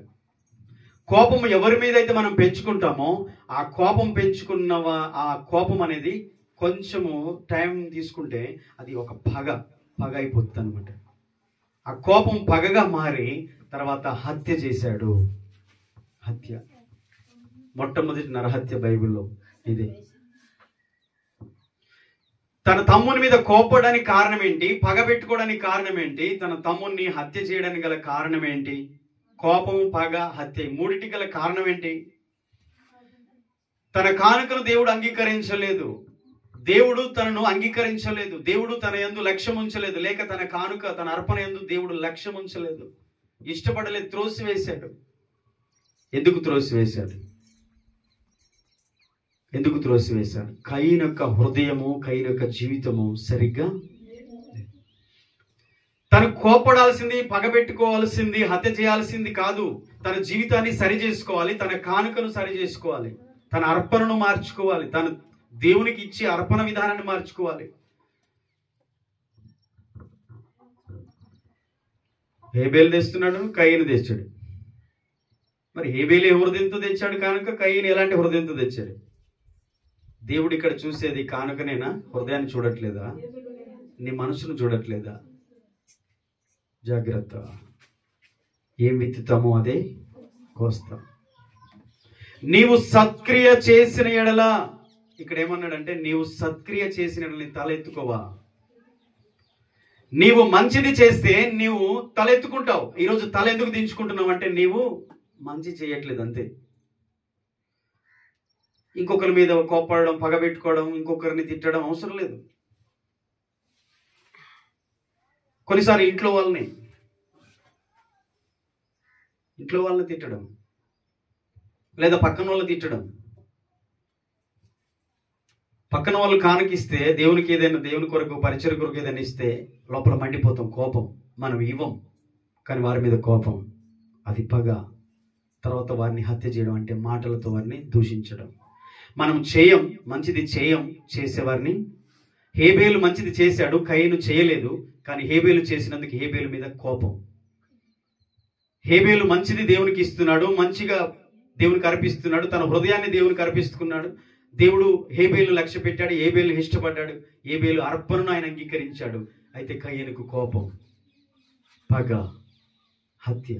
కోపము ఎవరి మీద అయితే మనం పెంచుకుంటామో ఆ కోపం ఆ కోపం అనేది కొంచెము టైం తీసుకుంటే అది ఒక పగ అయిపోతుంది అనమాట. ఆ కోపం పగగా మారి తర్వాత హత్య చేశాడు. హత్య మొట్టమొదటి నరహత్య బైబిల్లో ఇదే. తన తమ్ముని మీద కోపడానికి కారణం ఏంటి? పగ పెట్టుకోవడానికి కారణం ఏంటి? తన తమ్ముని హత్య చేయడానికి గల కారణం ఏంటి? కోపము, పగ, హత్య, మూడిటి గల కారణం ఏంటి? తన కానుకను దేవుడు అంగీకరించలేదు. దేవుడు తనను అంగీకరించలేదు. దేవుడు తన యందు లక్ష్యం ఉంచలేదు. లేక తన కానుక, తన అర్పణ యందు దేవుడు లక్ష్యం ఉంచలేదు, ఇష్టపడలేదు, త్రోసివేశాడు. ఎందుకు త్రోసివేశాడు? కయీను యొక్క హృదయము, కయీను యొక్క జీవితము సరిగ్గా. తను కోపడాల్సింది, పగబెట్టుకోవాల్సింది, హత్య చేయాల్సింది కాదు. తన జీవితాన్ని సరి చేసుకోవాలి, తన కానుకను సరి చేసుకోవాలి, తన అర్పణను మార్చుకోవాలి, తన దేవునికి ఇచ్చే అర్పణ విధానాన్ని మార్చుకోవాలి. హేబేలు తెస్తున్నాడు, కయీను తెచ్చాడు. మరి హేబేలు ఏ హృదయంతో తెచ్చాడు కానుక? కయీను ఎలాంటి హృదయంతో తెచ్చాడు? దేవుడు ఇక్కడ చూసేది కానుకనేనా? హృదయాన్ని చూడట్లేదా? నీ మనసును చూడట్లేదా? జాగ్రత్త. ఏం విత్తుతామో అదే కోస్తాం. నీవు సత్క్రియ చేసిన ఎడల, ఇక్కడ ఏమన్నాడంటే నీవు సత్క్రియ చేసిన ఎడల తల ఎత్తుకోవా? నీవు మంచిది చేస్తే నీవు తల ఎత్తుకుంటావు. ఈరోజు తల ఎందుకు దించుకుంటున్నావు అంటే నీవు మంచి చేయట్లేదు, అంతే. ఇంకొకరి మీద కోపడడం, పగబెట్టుకోవడం, ఇంకొకరిని తిట్టడం అవసరం లేదు. కొన్నిసార్లు ఇంట్లో వాళ్ళని తిట్టడం, లేదా పక్కన వాళ్ళని తిట్టడం. పక్కన వాళ్ళు కానుకిస్తే, దేవునికి ఏదైనా, దేవుని కొరకు, పరిచయ కొరకు ఏదైనా ఇస్తే లోపల మండిపోతాం, కోపం. మనం ఇవ్వం, కానీ వారి మీద కోపం, అది పగ. తర్వాత వారిని హత్య చేయడం అంటే మాటలతో వారిని దూషించడం. మనం మంచిది చేసేవారిని. హేబేలు మంచిది చేశాడు, కయీను చేయలేదు. కానీ హేబేలు చేసినందుకు హేబేలు మీద కోపం. హేబేలు మంచిది దేవునికి ఇస్తున్నాడు, మంచిగా దేవునికి అర్పిస్తున్నాడు, తన హృదయాన్ని దేవునికి అర్పిస్తున్నాడు. దేవుడు హేబేలు లక్ష్య పెట్టాడు, హేబేలు ఇష్టపడ్డాడు, హేబేలు అర్పణను ఆయన అంగీకరించాడు. అయితే కయ్యనుకు కోపం, పగ, హత్య.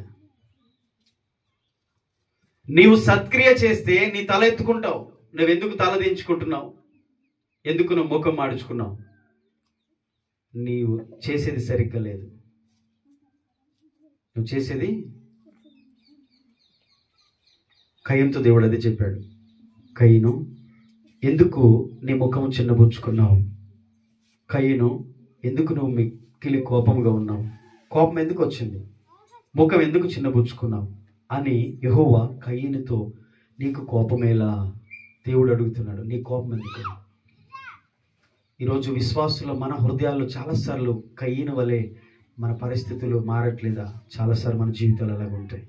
నీవు సత్క్రియ చేస్తే నీ తల ఎత్తుకుంటావు. నువ్వెందుకు తల దించుకుంటున్నావు? ఎందుకు నువ్వు ముఖం మాడుచుకున్నావు? నీవు చేసేది సరిగ్గా లేదు. నువ్వు చేసేది. కయ్యంతో దేవుడు అదే చెప్పాడు. కయ్యను, ఎందుకు నీ ముఖం చిన్నబుచ్చుకున్నావు? కయ్యను, ఎందుకు నువ్వు మిక్కిలి కోపంగా ఉన్నావు? కోపం ఎందుకు వచ్చింది? ముఖం ఎందుకు చిన్నబుచ్చుకున్నావు అని యెహోవా కయ్యనుతో, నీకు కోపమేలా? దేవుడు అడుగుతున్నాడు, నీ కోపం ఎందుకు? ఈరోజు విశ్వాసులు మన హృదయాల్లో చాలాసార్లు కయ్యను వలె మన పరిస్థితులు మారట్లేదా? చాలాసార్లు మన జీవితాలు అలాగ ఉంటాయి.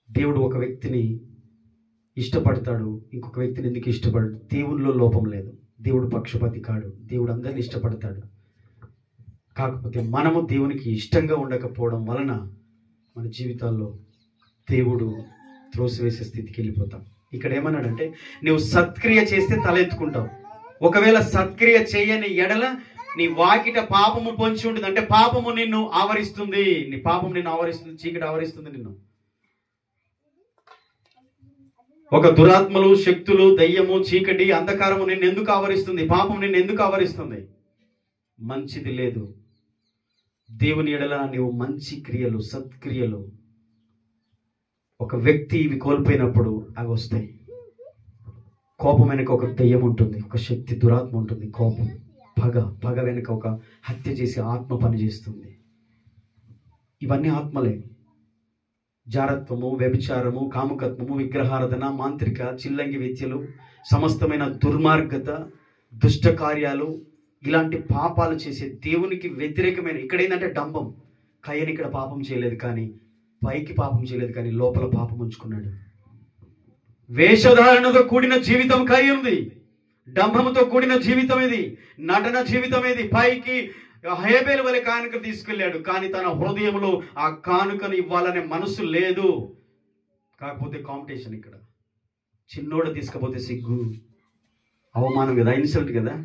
దేవుడు ఒక వ్యక్తిని ఇష్టపడతాడు, ఇంకొక వ్యక్తిని ఎందుకు ఇష్టపడడు? దేవునిలో లోపం లేదు. దేవుడు పక్షపాతి కాడు. దేవుడు అందరిని ఇష్టపడతాడు. కాకపోతే మనము దేవునికి ఇష్టంగా ఉండకపోవడం వలన మన జీవితాల్లో దేవుడు త్రోసివేసే స్థితికి వెళ్ళిపోతాం. ఇక్కడ ఏమన్నాడంటే, నువ్వు సత్క్రియ చేస్తే తల ఎత్తుకుంటావు. ఒకవేళ సత్క్రియ చేయని ఎడల నీ వాకిట పాపము పొంచి ఉంటుంది. అంటే పాపము నిన్ను ఆవరిస్తుంది. నీ పాపం నిన్ను ఆవరిస్తుంది, చీకటి ఆవరిస్తుంది నిన్ను. ఒక దురాత్మలు, శక్తులు, దయ్యము, చీకటి, అంధకారము నిన్ను ఎందుకు ఆవరిస్తుంది? పాపం నిన్ను ఎందుకు ఆవరిస్తుంది? మంచిది లేదు. దేవుని ఎడల నీవు మంచి క్రియలు, సత్క్రియలు, ఒక వ్యక్తి ఇవి కోల్పోయినప్పుడు అవి వస్తాయి. కోపం వెనుక ఒక దయ్యం ఉంటుంది, ఒక శక్తి, దురాత్మ ఉంటుంది. కోపం, పగ వెనుక ఒక హత్య చేసి ఆత్మ పనిచేస్తుంది. ఇవన్నీ ఆత్మలే. జారత్వము, వ్యభిచారము, కాముకత్వము, విగ్రహారాధన, మాంత్రిక, చిల్లంగి విద్యలు, సమస్తమైన దుర్మార్గత, దుష్ట కార్యాలు, ఇలాంటి పాపాలు చేసే దేవునికి వ్యతిరేకమైన. ఇక్కడ ఏంటంటే డంబం. కయ్యను ఇక్కడ పాపం చేయలేదు, కానీ పైకి పాపం చేయలేదు, కానీ లోపల పాపం ఉంచుకున్నాడు. వేషధారణతో కూడిన జీవితం కయ్యుంది. డంభముతో కూడిన జీవితం ఇది, నటన జీవితం ఇది. పైకి హేబేలు వలె కానుక తీసుకెళ్ళాడు, కానీ తన హృదయంలో ఆ కానుకను ఇవ్వాలనే మనసు లేదు. కాకపోతే కాంపిటీషన్. ఇక్కడ చిన్నోడు తీసుకపోతే సిగ్గు, అవమానం కదా, ఇన్సల్ట్ కదా.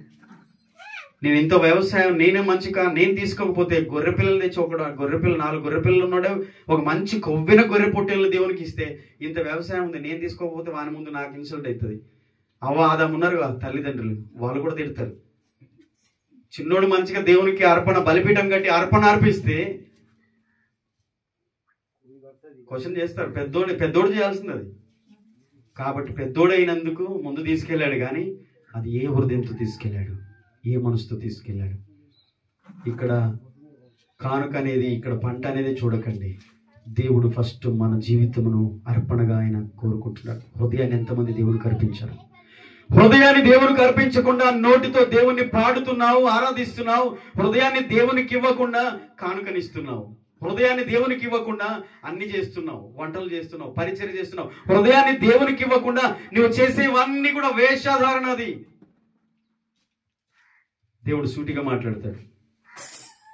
నేను ఇంత వ్యవసాయం, నేనే మంచిగా నేను తీసుకోకపోతే గొర్రెపిల్లలు తెచ్చి గొర్రెపిల్లలు 4 గొర్రెపిల్లలు ఉన్నాడు, ఒక మంచి కొవ్విన గొర్రె పొట్టేళ్ళు దేవునికి ఇస్తే, ఇంత వ్యవసాయం ఉంది, నేను తీసుకోకపోతే వాని ముందు నాకు ఇన్సల్ట్ అవుతుంది. ఆదాము ఉన్నారు తల్లిదండ్రులు, వాళ్ళు కూడా తిడతారు. చిన్నోడు మంచిగా దేవునికి అర్పణ, బలిపీఠం కట్టి అర్పణ అర్పిస్తే క్వశ్చన్ చేస్తారు. పెద్దోడు చేయాల్సింది అది. కాబట్టి పెద్దోడైనందుకు ముందు తీసుకెళ్ళాడు, కానీ అది ఏ హృదయంతో తీసుకెళ్ళాడు, ఏ మనసుతో తీసుకెళ్ళాడు. ఇక్కడ కానుక అనేది, ఇక్కడ పంట అనేది చూడకండి. దేవుడు ఫస్ట్ మన జీవితమును అర్పణగా ఆయన కోరుకుంటున్నాడు. హృదయాన్ని ఎంతమంది దేవునికి అర్పించారు? హృదయాన్ని దేవునికి అర్పించకుండా నోటితో దేవుణ్ణి పాడుతున్నావు, ఆరాధిస్తున్నావు. హృదయాన్ని దేవునికి ఇవ్వకుండా కానుకనిస్తున్నావు. హృదయాన్ని దేవునికి ఇవ్వకుండా అన్ని చేస్తున్నావు, వంటలు చేస్తున్నావు, పరిచర్య చేస్తున్నావు. హృదయాన్ని దేవునికి ఇవ్వకుండా నువ్వు చేసేవన్నీ కూడా వేషధారణది. దేవుడు సూటిగా మాట్లాడతాడు.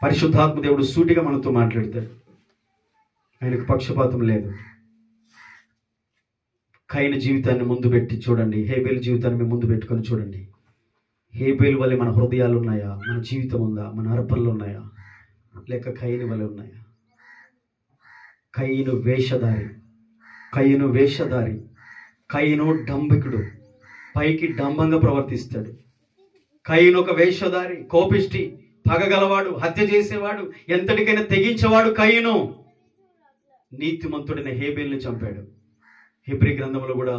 పరిశుద్ధాత్మ దేవుడు సూటిగా మనతో మాట్లాడతాడు. ఆయనకు పక్షపాతం లేదు. కయీను జీవితాన్ని ముందు పెట్టి చూడండి, హేబేలు జీవితాన్ని ముందు పెట్టుకొని చూడండి. హేబేలు వల్లే మన హృదయాలు ఉన్నాయా? మన జీవితం ఉందా? మన అర్పణలు ఉన్నాయా? లేక కయీను వల్లే ఉన్నాయా? కయీను వేషధారి, కయీను డంబికుడు, పైకి డంబంగా ప్రవర్తిస్తాడు. కయీను ఒక వేషధారి, కోపిష్టి, పగగలవాడు, హత్య చేసేవాడు, ఎంతటికైనా తెగించేవాడు. కయీను నీతిమంతుడైన హేబేలుని చంపాడు. హెబ్రీ గ్రంథంలో కూడా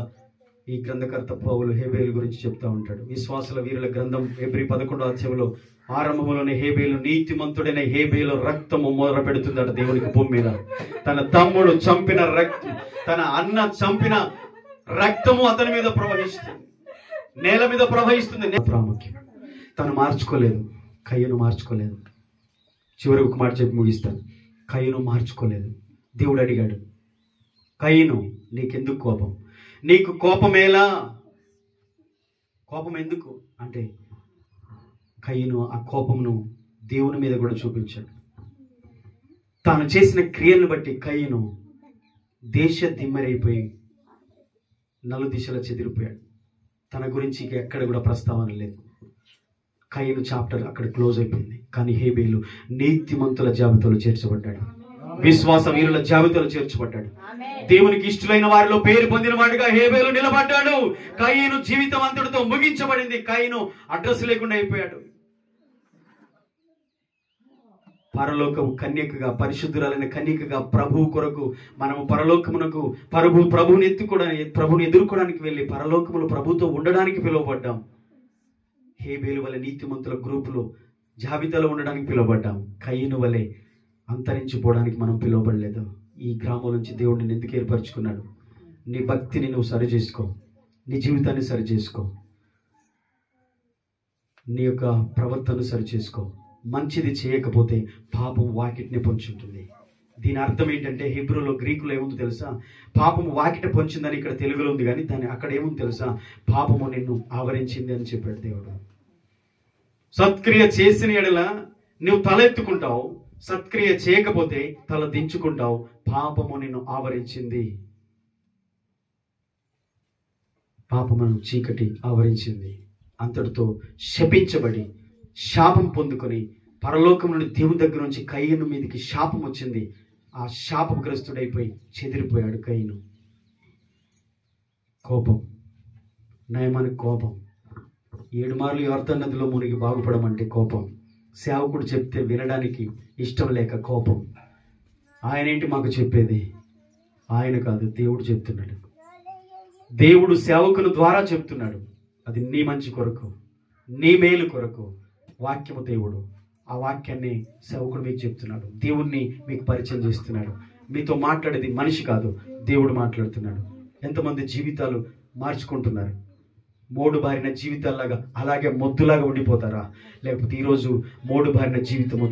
ఈ గ్రంథకర్త పౌలు హేబేలు గురించి చెప్తా ఉంటాడు. విశ్వాసుల వీరుల గ్రంథం హెబ్రీ 11వ అధ్యాయంలో ఆరంభంలోనే హేబేలు, నీతిమంతుడైన హేబేలు రక్తము మొదలు పెడుతుందట దేవునికి భూమి మీద. తన తమ్ముడు చంపిన రక్తం, తన అన్న చంపిన రక్తము అతని మీద ప్రవహిస్తుంది, నేల మీద ప్రవహిస్తుంది. ప్రాముఖ్యం. తను మార్చుకోలేదు, కయ్యను మార్చుకోలేదు. చివరి ఒక మాట చెప్పి ముగిస్తాను. కయ్యను మార్చుకోలేదు. దేవుడు అడిగాడు, కయ్యను నీకెందుకు కోపం? నీకు కోపమేలా? కోపం ఎందుకు అంటే కయ్యను ఆ కోపమును దేవుని మీద కూడా చూపించాడు. తాను చేసిన క్రియలను బట్టి కయ్యను దేశ దిమ్మరైపోయి నలు దిశలా చెదిరిపోయాడు. తన గురించి ఎక్కడ కూడా ప్రస్తావన లేదు. కయీను చాప్టర్ అక్కడ క్లోజ్ అయిపోయింది. కానీ హేబేలు నీతిమంతుల జాబితాలో చేర్చబడ్డాడు, విశ్వాస వీరుల జాబితాలో చేర్చబడ్డాడు. దేవునికి ఇష్టమైన వారిలో పేరు పొందిన వాడిగా హేబేలు నిలబడ్డాడు. కయీను జీవితం అంతటితో ముగించబడింది. కయీను అడ్రస్ లేకుండా అయిపోయాడు. పరలోకము కన్యకగా, పరిశుద్ధురాలైన కన్యకగా ప్రభువు కొరకు మనము పరలోకమునకు ప్రభువుని ఎదుర్కోవడానికి వెళ్ళి పరలోకములు ప్రభుతో ఉండడానికి పిలువబడ్డాం. హేబేలు వలె నీతిమంతుల గ్రూపులో జాబితాలో ఉండడానికి పిలువబడ్డాం. కయీను వలె అంతరించిపోవడానికి మనం పిలువబడలేదు. ఈ గ్రామం నుంచి దేవుడిని ఎందుకు ఏర్పరచుకున్నాడు? నీ భక్తిని నువ్వు సరి చేసుకో, నీ జీవితాన్ని సరి చేసుకో, నీ యొక్క ప్రవర్తనను సరి చేసుకో. మంచిది చేయకపోతే పాపం వాకిటిని పొంచుంటుంది. దీని అర్థం ఏంటంటే హెబ్రూలో, గ్రీకులో ఏముంది తెలుసా? పాపము వాకిట పొంచిందని ఇక్కడ తెలుగులో ఉంది, కానీ దాని అక్కడ ఏముంది తెలుసా? పాపము నిన్ను ఆవరించింది అని చెప్పాడు దేవుడు. సత్క్రియ చేసిన ఎడల నువ్వు తల ఎత్తుకుంటావు, సత్క్రియ చేయకపోతే తల దించుకుంటావు. పాపము నిన్ను ఆవరించింది, పాపమును చీకటి ఆవరించింది. అంతటితో శపించబడి శాపం పొందుకొని పరలోకం నుండి దేవుని దగ్గర నుంచి కయీను మీదకి శాపం వచ్చింది. ఆ శాపగ్రస్తుడైపోయి చెదిరిపోయాడు కయీను. కోపం, నయమానికి కోపం. 7 మార్లు యోర్దాను నదిలో మునిగి బాగుపడమంటే కోపం. సేవకుడు చెప్తే వినడానికి ఇష్టం లేక కోపం. ఆయన ఏంటి మాకు చెప్పేది? ఆయన కాదు, దేవుడు చెప్తున్నాడు. దేవుడు సేవకుని ద్వారా చెప్తున్నాడు. అది నీ మంచి కొరకు, నీ మేలు కొరకు. వాక్యము దేవుడు, ఆ వాక్యాన్ని సేవకుడు మీకు చెప్తున్నాడు. దేవుణ్ణి మీకు పరిచయం చేస్తున్నాడు. మీతో మాట్లాడేది మనిషి కాదు, దేవుడు మాట్లాడుతున్నాడు. ఎంతమంది జీవితాలు మార్చుకుంటున్నారు? మోడు బారిన జీవితాల్లాగా అలాగే మొద్దులాగా ఉండిపోతారా? లేకపోతే ఈరోజు మోడు బారిన జీవితము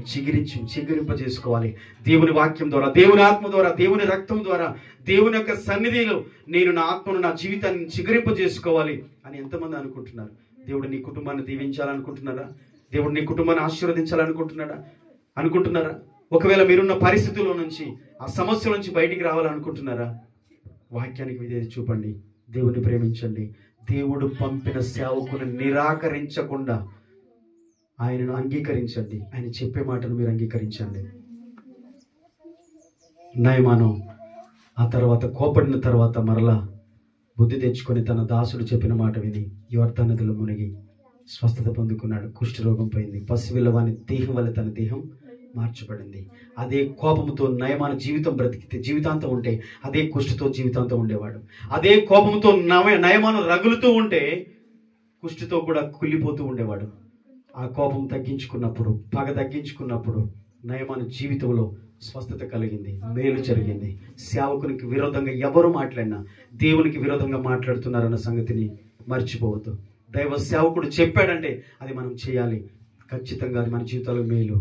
చిగురింపజేసుకోవాలి. దేవుని వాక్యం ద్వారా, దేవుని ఆత్మ ద్వారా, దేవుని రక్తం ద్వారా, దేవుని యొక్క సన్నిధిలో నేను నా ఆత్మను, నా జీవితాన్ని చిగురింపజేసుకోవాలి అని ఎంతమంది అనుకుంటున్నారు? దేవుడు నీ కుటుంబాన్ని దీవించాలనుకుంటున్నారా? దేవుడు నీ కుటుంబాన్ని అనుకుంటున్నారా? ఒకవేళ మీరున్న పరిస్థితుల్లో నుంచి, ఆ సమస్యల నుంచి బయటికి రావాలనుకుంటున్నారా? వాక్యానికి విధేయత చూపండి, దేవుని ప్రేమించండి. దేవుడు పంపిన సేవకుని నిరాకరించకుండా ఆయనను అంగీకరించండి. ఆయన చెప్పే మాటను మీరు అంగీకరించండి. నయమాను ఆ తర్వాత కోపడిన తర్వాత మరలా బుద్ధి తెచ్చుకొని తన దాసుడు చెప్పిన మాట విని యోర్దాను నదిలో మునిగి స్వస్థత పొందుకున్నాడు. కుష్ఠరోగం పోయింది. పసిపిల్లవాని దేహం వల్ల తన దేహం మార్చబడింది. అదే కోపంతో నయమాన జీవితం బ్రతికితే జీవితాంతం ఉంటే అదే కుష్ఠతో జీవితాంతం ఉండేవాడు. అదే కోపంతో నయమాను రగులుతూ ఉంటే కుష్ఠతో కూడా కుళ్ళిపోతూ ఉండేవాడు. ఆ కోపం తగ్గించుకున్నప్పుడు, పగ తగ్గించుకున్నప్పుడు నయమాను జీవితంలో స్వస్థత కలిగింది, మేలు జరిగింది. సేవకునికి విరోధంగా ఎవరు మాట్లాడినా దేవునికి విరోధంగా మాట్లాడుతున్నారన్న సంగతిని మర్చిపోవద్దు. దైవ సేవకుడు చెప్పాడంటే అది మనం చేయాలి. ఖచ్చితంగా అది మన జీవితాల్లో మేలు.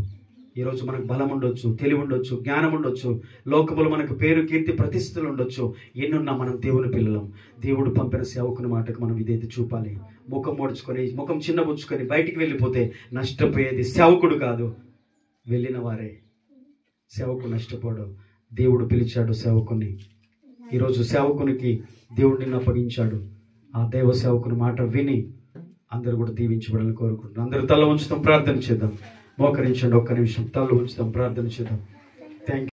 ఈరోజు మనకు బలం ఉండొచ్చు, తెలివి ఉండొచ్చు, జ్ఞానం ఉండొచ్చు, లోకములు మనకు పేరు, కీర్తి, ప్రతిష్టలు ఉండొచ్చు. ఎన్నున్నా మనం దేవుని పిల్లలం. దేవుడు పంపిన సేవకుని మాటకు మనం విధేయత చూపాలి. ముఖం ముడుచుకొని, ముఖం చిన్నబుచ్చుకొని బయటికి వెళ్ళిపోతే నష్టపోయేది సేవకుడు కాదు, వెళ్ళిన వారే. సేవకుడు నష్టపోడు. దేవుడు పిలిచాడు సేవకుని. ఈరోజు సేవకునికి దేవుడు నిన్ను అప్పగించాడు. ఆ దైవ సేవకుని మాట విని అందరూ కూడా దీవించబడాలని కోరుకుంటున్నాం. అందరూ తల ఉంచుతాం, ప్రార్థన చేద్దాం. మోకరించండి, ఒక్క నిమిషం తల ఉంచుతాం, ప్రార్థన చేద్దాం. Thank you.